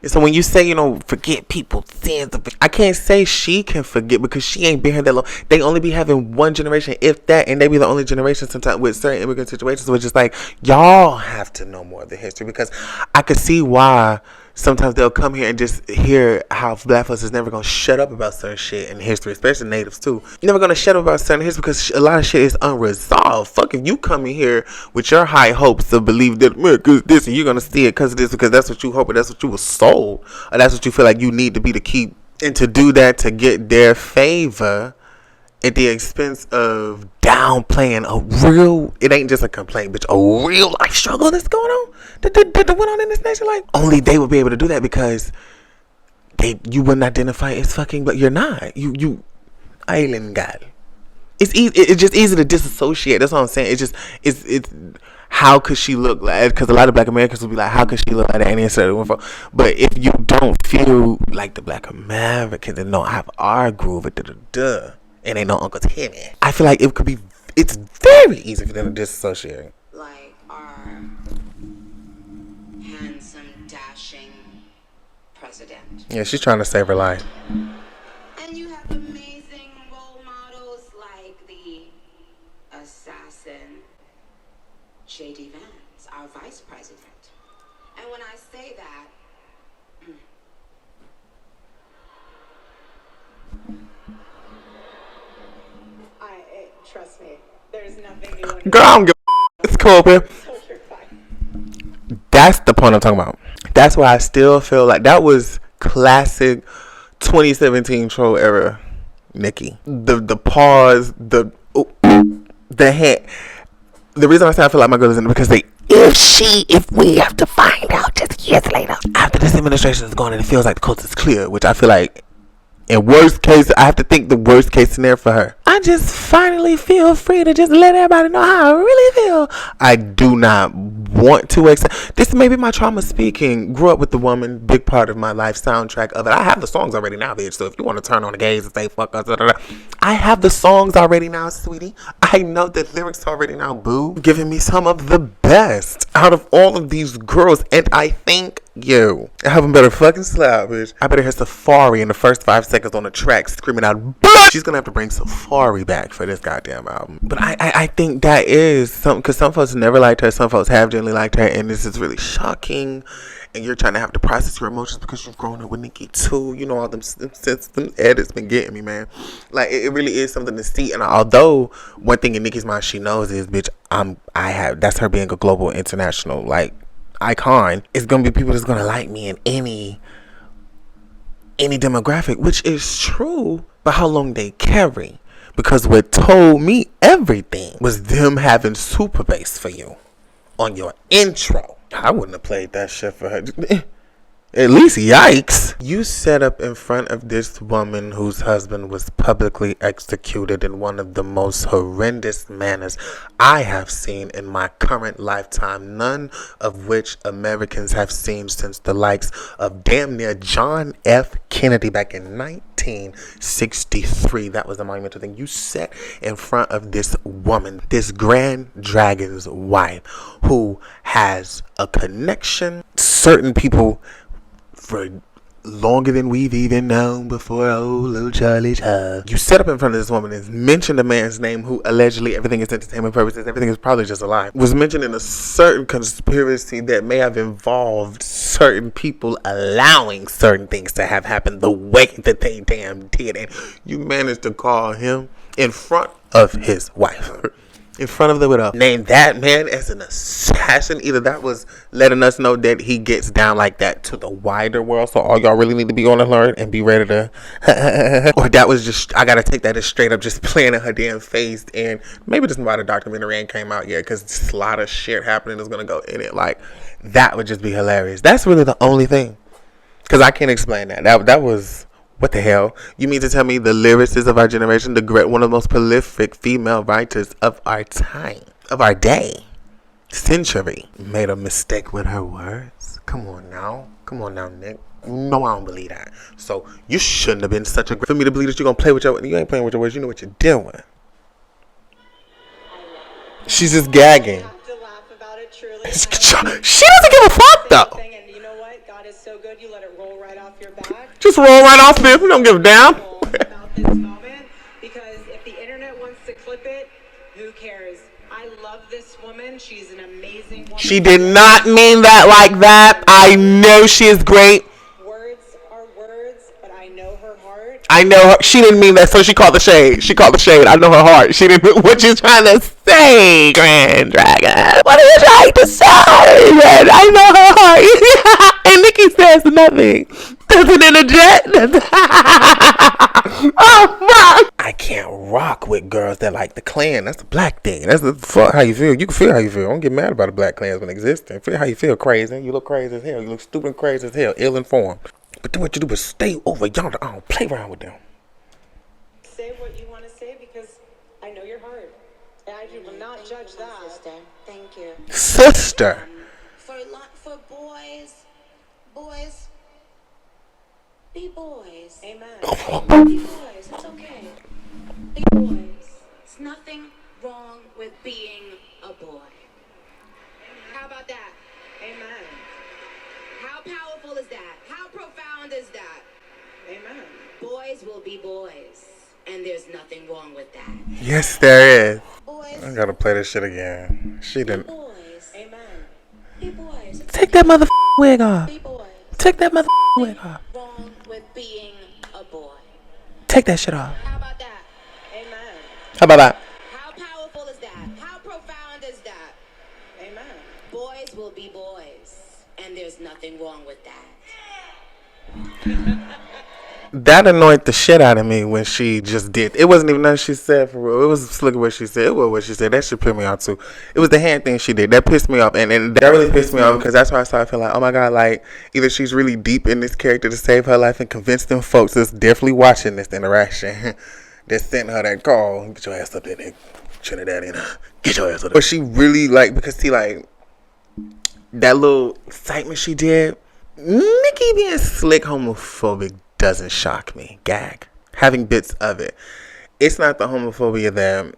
And so when you say, forget people's sins, I can't say she can forget because she ain't been here that long. They only be having one generation, if that, and they be the only generation sometimes with certain immigrant situations. So it's just like, y'all have to know more of the history, because I could see why sometimes they'll come here and just hear how black folks is never going to shut up about certain shit in history, especially natives too. You're never going to shut up about certain history because a lot of shit is unresolved. Fuck if you come in here with your high hopes to believe that America is this and you're going to see it because of this, because that's what you hope, or that's what you were sold, or that's what you feel like you need to be to keep, and to do that to get their favor at the expense of downplaying it ain't just a complaint, bitch, a real life struggle that's going on, that went on in this nation. Like, only they would be able to do that because you wouldn't identify as fucking, but you're not. You island guy. It's easy. It's just easy to disassociate. That's what I'm saying. It's how could she look like? Because a lot of black Americans will be like, how could she look like that? And instead but if you don't feel like the black Americans and don't have our groove, and ain't no Uncle Timmy, I feel like it's very easy for them to disassociate. Like our handsome, dashing president. Yeah, she's trying to save her life. And you have amazing role models like the assassin J.D. Vance, our vice president. And when I say that, trust me, there's nothing new. Girl, I don't give a it's cool, man. That's the point I'm talking about. That's why I still feel like that was classic 2017 troll era Nicki. The pause, the head. The reason I say I feel like my girl is in it because if we have to find out just years later after this administration is gone and it feels like the coast is clear, which I feel like in worst case, I have to think the worst case scenario for her. I just finally feel free to just let everybody know how I really feel. I do not want to accept. This may be my trauma speaking. Grew up with the woman, big part of my life, soundtrack of it. I have the songs already now, bitch. So if you want to turn on the gays and say fuck us, I have the songs already now, sweetie. I know the lyrics already now, boo. Giving me some of the best out of all of these girls. And I thank you. I have them better fucking slap, bitch. I better hear Safari in the first 5 seconds on the track screaming out, bitch. She's gonna have to bring Safari back for this goddamn album. But I think that is something, because some folks never liked her, some folks have generally liked her, and this is really shocking. And you're trying to have to process your emotions because you've grown up with Nicki too. You know, all them edits been getting me, man. Like, it really is something to see. And although one thing in Nicki's mind she knows is, bitch, that's her being a global, international, like, icon. It's gonna be people that's gonna like me in any demographic, which is true. But how long they carry? Because what told me everything was them having super bass for you on your intro. I wouldn't have played that shit for her. At least yikes. You set up in front of this woman whose husband was publicly executed in one of the most horrendous manners I have seen in my current lifetime, none of which Americans have seen since the likes of damn near John F. Kennedy back in 1963. That was a monumental thing. You set in front of this woman, this Grand Dragon's wife, who has a connection. Certain people for longer than we've even known before, old little Charlie Child. You set up in front of this woman and mentioned a man's name who allegedly, everything is entertainment purposes, everything is probably just a lie, was mentioned in a certain conspiracy that may have involved certain people allowing certain things to have happened the way that they damn did. And you managed to call him in front of his wife. In front of the widow. Name that man as an assassin. Either that was letting us know that he gets down like that to the wider world, so all y'all really need to be on alert and be ready to or that was just, I gotta take that as straight up just playing in her damn face. And maybe just why the documentary ain't came out yet, because a lot of shit happening is gonna go in it. Like, that would just be hilarious. That's really the only thing, because I can't explain that. That was, what the hell? You mean to tell me the lyricists of our generation, one of the most prolific female writers of our time, of our day, century, made a mistake with her words? Come on now, Nick. No, I don't believe that. So you shouldn't have been such a for me to believe that you're gonna play with your words. You ain't playing with your words. You know what you're doing. She's just gagging. She doesn't give a fuck though. So good, you let it roll right off your back. Just roll right off, man. We don't give a damn. About this moment, because if the internet wants to clip it, who cares? I love this woman. She's an amazing woman. She did not mean that like that. I know she is great. Words are words, but I know her heart. I know her. She didn't mean that, so she called the shade. I know her heart. She didn't mean what you trying to say, Grand Dragon. What are you trying to say? I know her heart. And Nicki says nothing. Doesn't interject. Oh, fuck. I can't rock with girls that like the Klan. That's a black thing. That's the fuck how you feel. You can feel how you feel. Don't get mad about a black Klansman existing. Feel how you feel. Crazy. You look crazy as hell. You look stupid and crazy as hell. Ill-informed. But do what you do, but stay over yonder. I don't play around with them. Say what you want to say, because I know your heart. And I will not judge that. Sister. Thank you. Sister. For boys, be boys. Amen. Be boys. It's okay. Be boys. There's nothing wrong with being a boy. How about that? Amen. How powerful is that? How profound is that? Amen. Boys will be boys, and there's nothing wrong with that. Yes, there is. Boys. I gotta play this shit again. She didn't. Boys. Amen. Be boys. It's Take that motherfucking wig off. Be boys. Take that motherfucking wig off. Wrong with being a boy. Take that shit off. How about that? Amen. How about that? How powerful is that? How profound is that? Amen. Boys will be boys, and there's nothing wrong with that. That annoyed the shit out of me when she just did. It wasn't even nothing she said for real. It was look at what she said. It was what she said. That shit pissed me off too. It was the hand thing she did. That pissed me off. And that really pissed me off, because that's why I started feeling like, oh my God, like, either she's really deep in this character to save her life and convince them folks that's definitely watching this interaction that sent her that call. Get your ass up in there, Trinidad in. Get your ass up there. But she really like, because see, like, that little excitement she did, Nicki being slick homophobic doesn't shock me. Gag. Having bits of it. It's not the homophobia that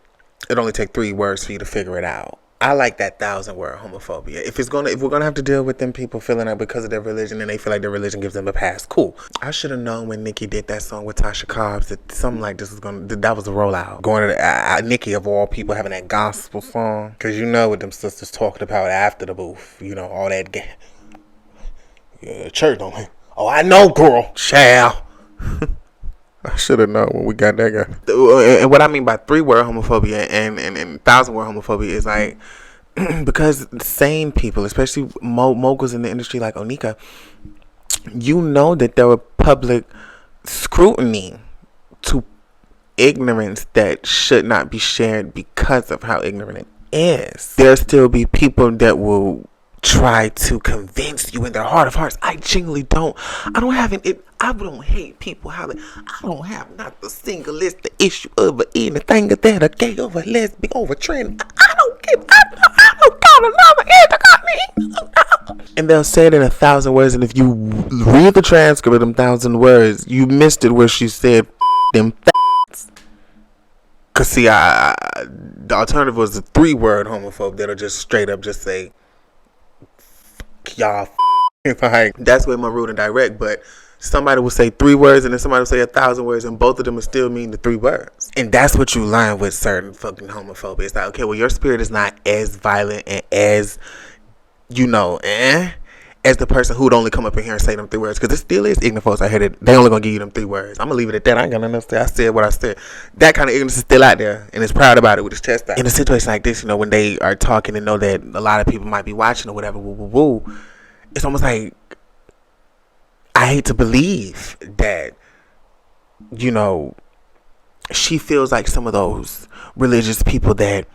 it only take 3 words for you to figure it out. I like that 1,000-word homophobia. If we're gonna have to deal with them people feeling like because of their religion and they feel like their religion gives them a pass, cool. I should have known when Nicki did that song with Tasha Cobbs that something like this was that was a rollout. Going to Nicki of all people having that gospel song, because you know what them sisters talking about after the booth. You know all that church on me. Oh, I know, girl. Child. I should have known when we got that guy. And what I mean by 3-word homophobia and 1,000-word homophobia is like, because sane people, especially moguls in the industry like Onika, you know that there were public scrutiny to ignorance that should not be shared because of how ignorant it is. There'll still be people that will try to convince you in their heart of hearts. I genuinely don't. I don't hate people hollering. I don't have not the single list the issue of anything that a gay or a lesbian or a trans. I don't give. I don't call another. And they'll say it in 1,000 words. And if you read the transcript of them 1,000 words, you missed it where she said them. Cause see, the alternative was the 3-word homophobe that'll just straight up just say, y'all like, that's way more rude and direct. But somebody will say 3 words and then somebody will say 1,000 words and both of them will still mean the 3 words. And that's what you learn with certain fucking homophobia. It's like, okay, well, your spirit is not as violent and as, you know, as the person who'd only come up in here and say them 3 words. Because it still is ignorant folks. I heard it. They only gonna give you them 3 words. I'm gonna leave it at that. I ain't gonna say I said what I said. That kind of ignorance is still out there, and it's proud about it with his chest out. In a situation like this, you know, when they are talking and know that a lot of people might be watching or whatever, it's almost like, I hate to believe that, you know, she feels like some of those religious people that,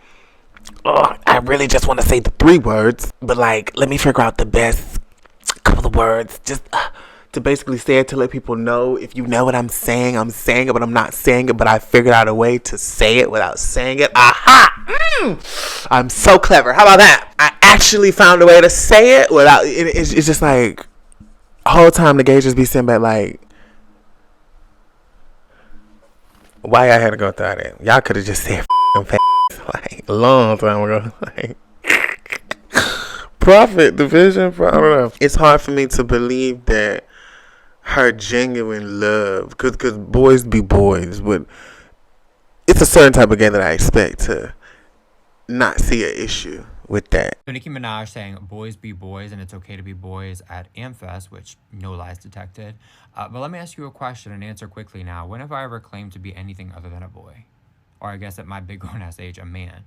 I really just want to say the 3 words, but like, let me figure out the best couple of words just to basically say it to let people know, if you know what I'm saying it, but I'm not saying it, but I figured out a way to say it without saying it. Aha! I'm so clever. How about that? I actually found a way to say it without, it's just like, whole time the gays just be sitting back like, why y'all had to go through that? Y'all could have just said like a long time ago. Like, profit division, I don't know. It's hard for me to believe that her genuine love, because boys be boys, but it's a certain type of gay that I expect to not see an issue with that. So Nicki Minaj saying boys be boys and it's okay to be boys at AmFest, which no lies detected. But let me ask you a question and answer quickly now. When have I ever claimed to be anything other than a boy? Or I guess at my big grown ass age, a man.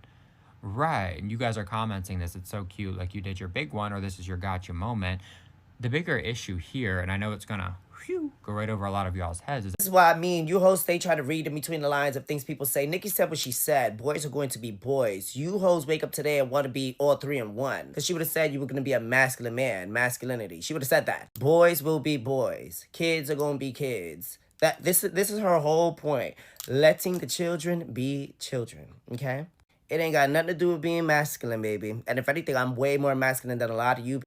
Right, and you guys are commenting this, it's so cute, like you did your big one or this is your gotcha moment. The bigger issue here, and I know it's gonna go right over a lot of y'all's heads. This is why I mean, you hoes stay trying to read in between the lines of things people say. Nicki said what she said. Boys are going to be boys. You hoes wake up today and want to be all 3 in 1. Because she would have said you were going to be a masculine man, masculinity. She would have said that. Boys will be boys. Kids are going to be kids. This is her whole point. Letting the children be children, okay? It ain't got nothing to do with being masculine, baby. And if anything, I'm way more masculine than a lot of you.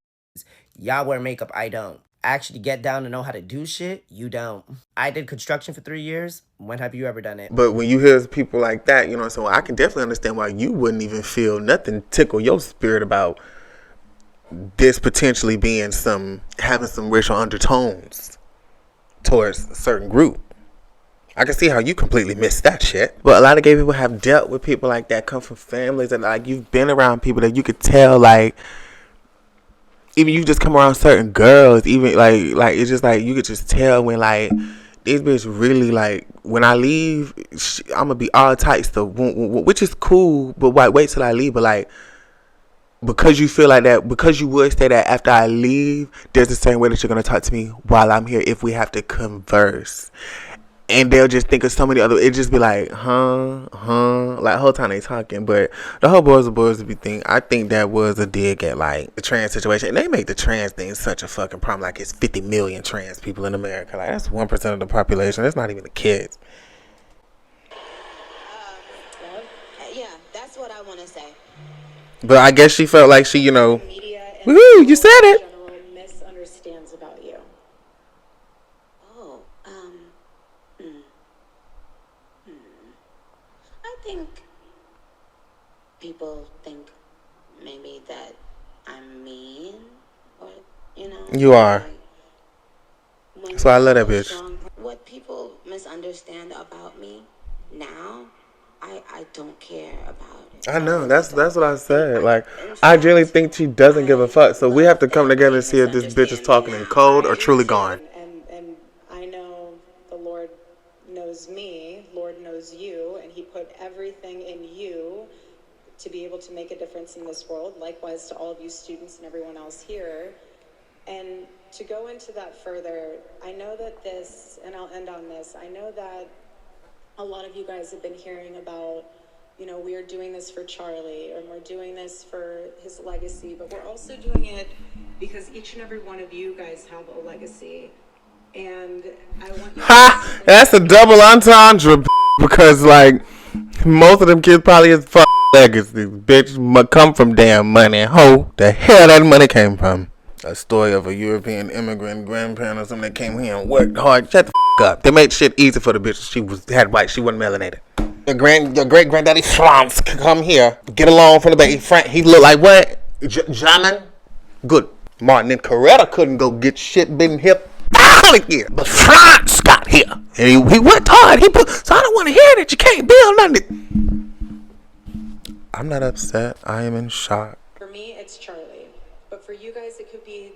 Y'all wear makeup, I don't. Actually get down to know how to do shit, you don't. I did construction for 3 years. When have you ever done it? But when you hear people like that, you know, so I can definitely understand why you wouldn't even feel nothing tickle your spirit about this potentially being having some racial undertones towards a certain group. I can see how you completely missed that shit. But a lot of gay people have dealt with people like that, come from families, and like you've been around people that you could tell, like, even you just come around certain girls, even like it's just like you could just tell when like this bitch really like, when I leave, I'm gonna be all tight stuff, which is cool. But wait till I leave. But like, because you feel like that, because you would say that after I leave, there's the same way that you're gonna talk to me while I'm here if we have to converse. And they'll just think of so many other. It just be like, like the whole time they talking. But the whole boys will be thing. I think that was a dig at like the trans situation. And they make the trans thing such a fucking problem. Like it's 50 million trans people in America. Like that's 1% of the population. That's not even the kids. what I want to say. But I guess she felt like she, you know, Media and woohoo, you said in it. general misunderstands about you. Oh, I think people think maybe that I'm mean, or, you know. You are. When So I love that you're a bitch. strong- What people misunderstand about me now, I don't care about it. I know, that's what I said. Like, I generally think she doesn't give a fuck. So we have to come together and see if this bitch is talking in code or truly gone. And I know the Lord knows me, Lord knows you, and he put everything in you to be able to make a difference in this world. Likewise to all of you students and everyone else here. And to go into that further, I know that this, and I'll end on this, I know that a lot of you guys have been hearing about, you know, we are doing this for Charlie, and we're doing this for his legacy, but we're also doing it because each and every one of you guys have a legacy. And I want you Ha! That's a double entendre, because, like, most of them kids probably is fuck legacy. Bitch, come from damn money. Ho, the hell that money came from? A story of a European immigrant grandparent or something that came here and worked hard. Shut the up. They made shit easy for the bitch. She had white. She wasn't melanated. Your great granddaddy France could come here, get along from the baby. Frank, he looked like what? German? Good. Martin and Coretta couldn't go get shit been hip out here, but France got here and he worked hard. So I don't want to hear that you can't build nothing. I'm not upset. I am in shock. For me, it's Charlie. But for you guys, it could be,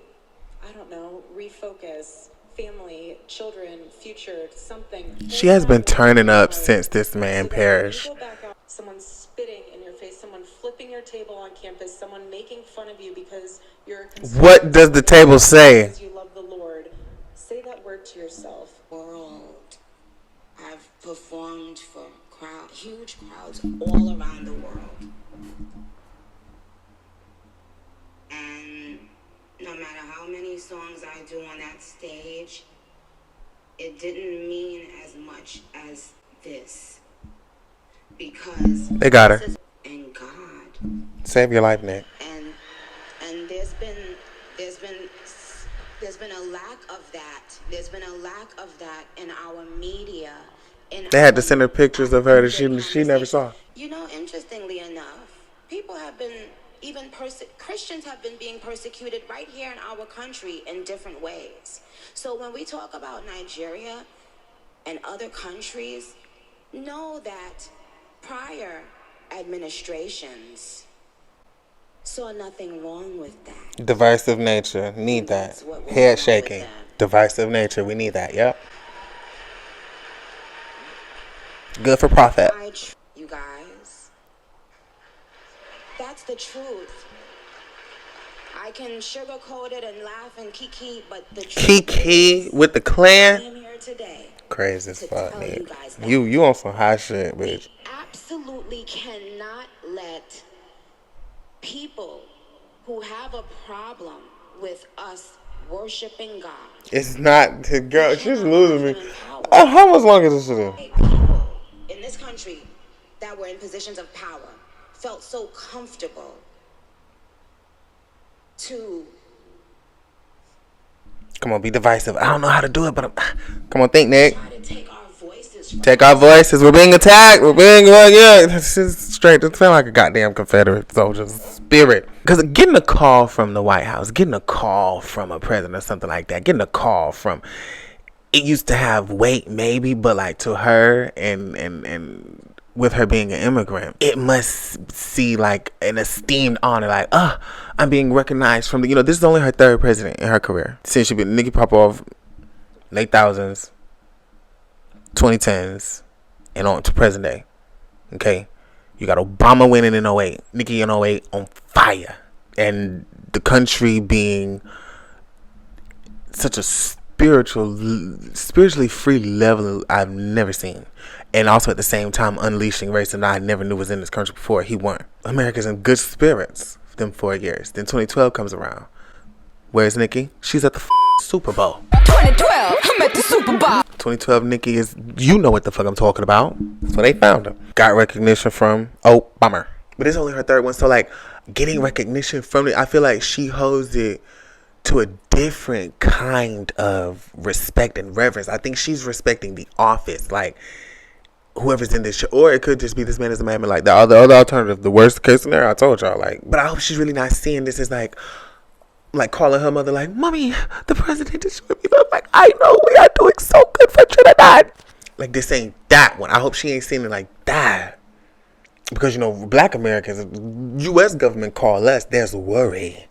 I don't know, refocus, family, children, future, something. She has been turning up since this man perished. Go back out, someone spitting in your face, someone flipping your table on campus, someone making fun of you because you're concerned. What does the table say? Because you love the Lord. Say that word to yourself. World. I've performed for huge crowds all around the world. And no matter how many songs I do on that stage, it didn't mean as much as this. Because They got her. And God. Save your life, Nick. And there's been a lack of that. There's been a lack of that in our media. They had to send her pictures of her that she never saw. You know, interestingly enough, people have been Christians have been being persecuted right here in our country in different ways. So when we talk about Nigeria and other countries, know that prior administrations saw nothing wrong with that. Divisive nature. Need that. Head shaking. Divisive nature. We need that. Yep. Good for profit. You guys. That's the truth. I can sugarcoat it and laugh and kiki, but the truth Kiki is, with the I clan. am here today. Crazy as fuck, tell Nick. you guys that. You on some high shit, bitch. We absolutely cannot let people who have a problem with us worshiping God. It's not, girl, she's losing me. How much longer is this shit in? People in this country that were in positions of power felt so comfortable to Come on, be divisive. I don't know how to do it, but come on, think, Nick. try to take our voices from Take our voices. We're being attacked. We're being, yeah. This is straight. It sounds like a goddamn Confederate soldier's spirit. Because getting a call from the White House, getting a call from a president or something like that, getting a call from, it used to have weight maybe, but like to her and with her being an immigrant, it must see like an esteemed honor, like, I'm being recognized from the, this is only her third president in her career. Since she been Nicki Popov, late thousands, 2010s, and on to present day. Okay? You got Obama winning in 08, Nicki in 08 on fire. And the country being such a spiritually free level I've never seen. And also at the same time unleashing racism I never knew was in this country before he won. America's in good spirits for them 4 years. Then 2012 comes around. Where's Nicki? She's at the Super Bowl. 2012, I'm at the Super Bowl. 2012 Nicki is, you know what the fuck I'm talking about. That's where they found her. Got recognition from Obama. But it's only her third one. So, like, getting recognition from it, I feel like she holds it to a different kind of respect and reverence. I think she's respecting the office. Like, whoever's in this show. Or it could just be this man is a man. Like, the other alternative, the worst case scenario, I told y'all. Like, but I hope she's really not seeing this as, like calling her mother, like, Mommy, the president is with me. But I'm like, I know we are doing so good for Trinidad. Like, this ain't that one. I hope she ain't seeing it like that. Because, you know, black Americans, U.S. government call us, there's worry.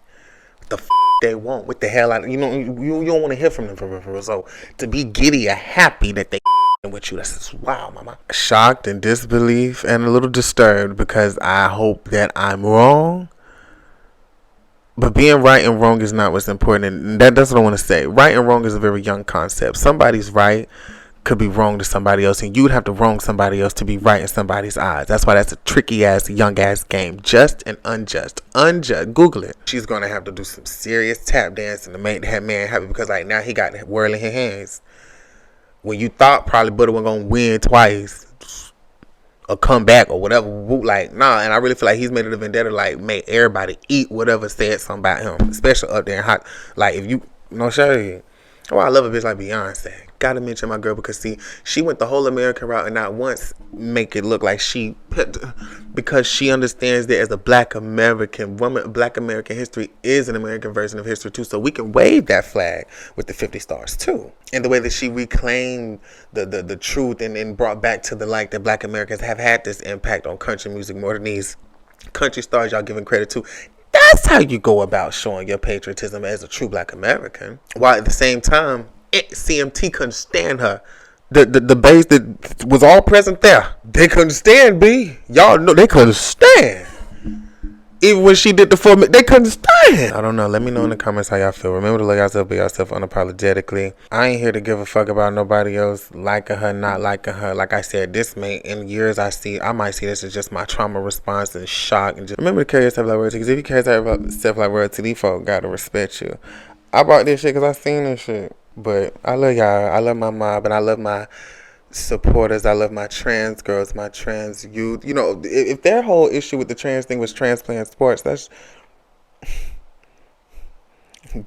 What the they want? What the hell? You know, you don't want to hear from them for real. So, to be giddy or happy that they with you, that's just wow, mama. Shocked and disbelief and a little disturbed because I hope that I'm wrong. But being right and wrong is not what's important. And that's what I want to say. Right and wrong is a very young concept. Somebody's right could be wrong to somebody else, and you would have to wrong somebody else to be right in somebody's eyes. That's why that's a tricky ass, young ass game. Just and unjust. Unjust. Google it. She's gonna have to do some serious tap dancing to make that man happy because like now he got the world in his hands. When you thought probably Buddha was gonna win twice or come back or whatever, like nah. And I really feel like he's made it a vendetta, like make everybody eat whatever said something about him, especially up there in hot. Like if you no shade. Oh, I love a bitch like Beyonce. Gotta mention my girl because see, she went the whole American route and not once make it look like she, because she understands that as a black American woman, black American history is an American version of history too. So we can wave that flag with the 50 stars too. And the way that she reclaimed the truth and brought back to the light that black Americans have had this impact on country music more than these country stars y'all giving credit to. That's how you go about showing your patriotism as a true black American. While at the same time, CMT couldn't stand her. The base that was all present there, they couldn't stand B. Y'all know they couldn't stand. Even when she did the format, they couldn't stand. I don't know. Let me know in the comments how y'all feel. Remember to love yourself, be yourself unapologetically. I ain't here to give a fuck about nobody else liking her, not liking her. Like I said, this may, in years I might see this as just my trauma response and shock. And just remember to carry yourself like royalty. Because if you carry yourself like royalty, these folk gotta respect you. I bought this shit because I seen this shit. But I love y'all. I love my mob and I love my supporters. I love my trans girls, my trans youth. You know, if their whole issue with the trans thing was transplant sports, that's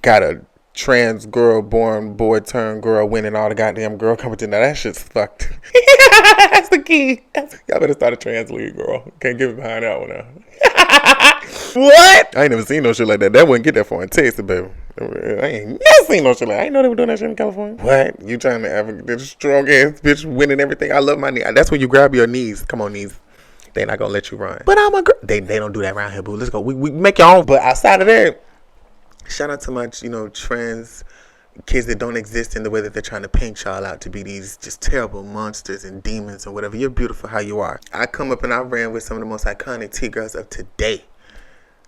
got a trans girl born boy turned girl winning all the goddamn girl competition. Now that shit's fucked. That's the key. Y'all better start a trans league, girl. Can't get behind that one now. What? I ain't never seen no shit like that. That wouldn't get that far in Texas, baby. I ain't never seen no shit like that. I ain't know they were doing that shit in California. What? You trying to have this strong ass bitch winning everything? I love my knee. That's when you grab your knees. Come on, knees. They not gonna let you run. But I'm a girl. They don't do that around here, boo. Let's go. We make your own. But outside of that, shout out to my, trans kids that don't exist in the way that they're trying to paint y'all out to be these just terrible monsters and demons or whatever. You're beautiful how you are. I come up and I ran with some of the most iconic T-girls of today.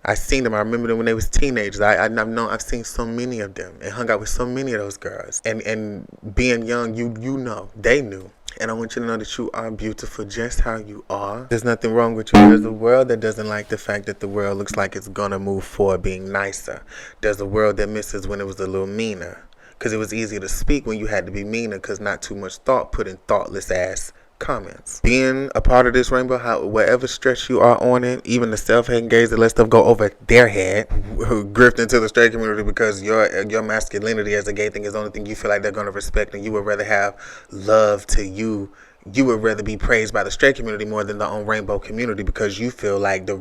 I seen them. I remember them when they was teenagers. I've seen so many of them and hung out with so many of those girls. And being young, you know, they knew. And I want you to know that you are beautiful just how you are. There's nothing wrong with you. There's a world that doesn't like the fact that the world looks like it's gonna move forward being nicer. There's a world that misses when it was a little meaner. Because it was easier to speak when you had to be meaner because not too much thought put in thoughtless ass comments. Being a part of this rainbow, whatever stretch you are on it, even the self-hating gays that let stuff go over their head, who grift into the straight community because your masculinity as a gay thing is the only thing you feel like they're going to respect, and you would rather have love to you. You would rather be praised by the straight community more than the own rainbow community because you feel like the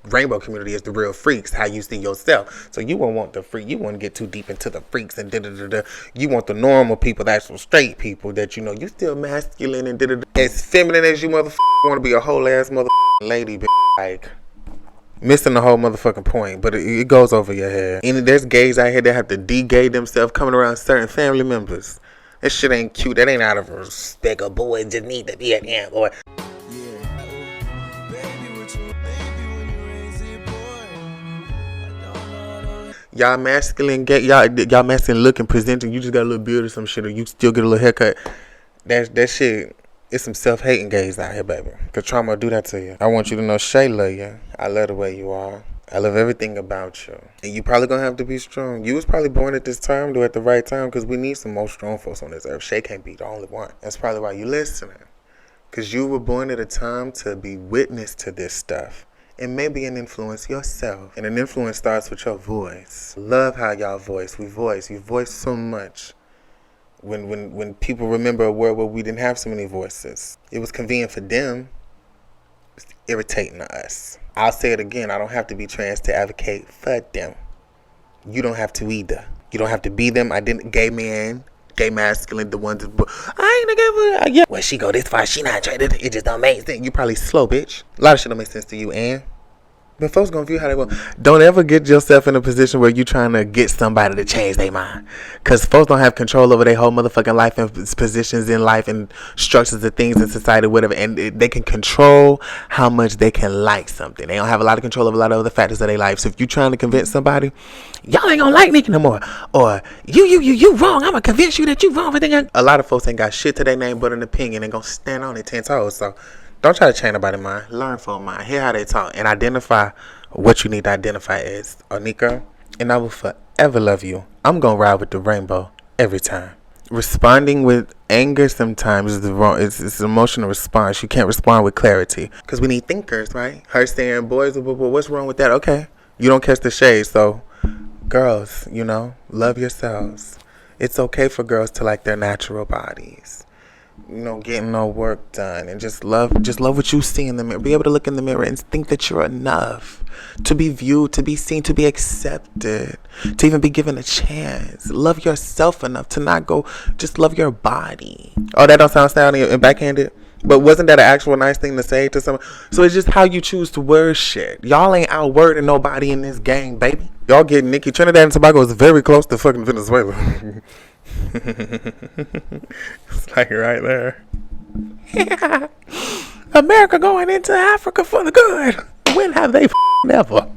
rainbow community is the real freaks, how you see yourself. So you won't want the freak. You won't get too deep into the freaks and da-da-da-da. You want the normal people, the actual straight people that you know you still masculine and da-da-da. As feminine as you motherfucker want to be a whole ass motherfucking lady, like missing the whole motherfucking point, but it goes over your head. And there's gays out here that have to de-gay themselves coming around certain family members. That shit ain't cute. That ain't out of respect. A boy just need to be a damn boy. Y'all masculine gay, y'all masculine looking, presenting. You just got a little beard or some shit, or you still get a little haircut. That shit. It's some self-hating gays out here, baby. Cause trauma will do that to you. I want you to know Shay love you. I love the way you are. I love everything about you. And you probably gonna have to be strong. You was probably born at this time, though, at the right time, because we need some more strong folks on this earth. Shay can't be the only one. That's probably why you listening. Because you were born at a time to be witness to this stuff. and maybe an influence yourself. And an influence starts with your voice. Love how y'all voice. You voice so much. When people remember a world where we didn't have so many voices, it was convenient for them. It's irritating to us. I'll say it again. I don't have to be trans to advocate for them. You don't have to either. You don't have to be them. Gay man, gay masculine, the ones that, I ain't a gay man. Yeah. Well, she go this far, she not trying to, it just don't make sense. You probably slow, bitch. A lot of shit don't make sense to you, and but folks gonna view how they want. Don't ever get yourself in a position where you trying to get somebody to change their mind. Because folks don't have control over their whole motherfucking life and positions in life and structures of things in society, whatever. And they can control how much they can like something. They don't have a lot of control over a lot of other factors of their life. So if you trying to convince somebody, y'all ain't gonna like Nicki no more. Or you wrong. I'm gonna convince you that you wrong. A lot of folks ain't got shit to their name but an opinion and gonna stand on it 10 toes. So don't try to change nobody's mind. Learn from mine. Hear how they talk. And identify what you need to identify as. Onika, and I will forever love you. I'm going to ride with the rainbow every time. Responding with anger sometimes is the wrong. It's an emotional response. You can't respond with clarity. Because we need thinkers, right? Her saying, boys, what's wrong with that? Okay. You don't catch the shade. So, girls, love yourselves. It's okay for girls to like their natural bodies. Getting no work done, and just love what you see in the mirror. Be able to look in the mirror and think that you're enough to be viewed, to be seen, to be accepted, to even be given a chance. Love yourself enough to not go, just love your body. Oh, that don't sound sounding and backhanded, but wasn't that an actual nice thing to say to someone? So it's just how you choose to word shit. Y'all ain't out wording nobody in this game, baby. Y'all get Nicki. Trinidad and Tobago is very close to fucking Venezuela. It's like right there. Yeah. America going into Africa for the good. When have they ever?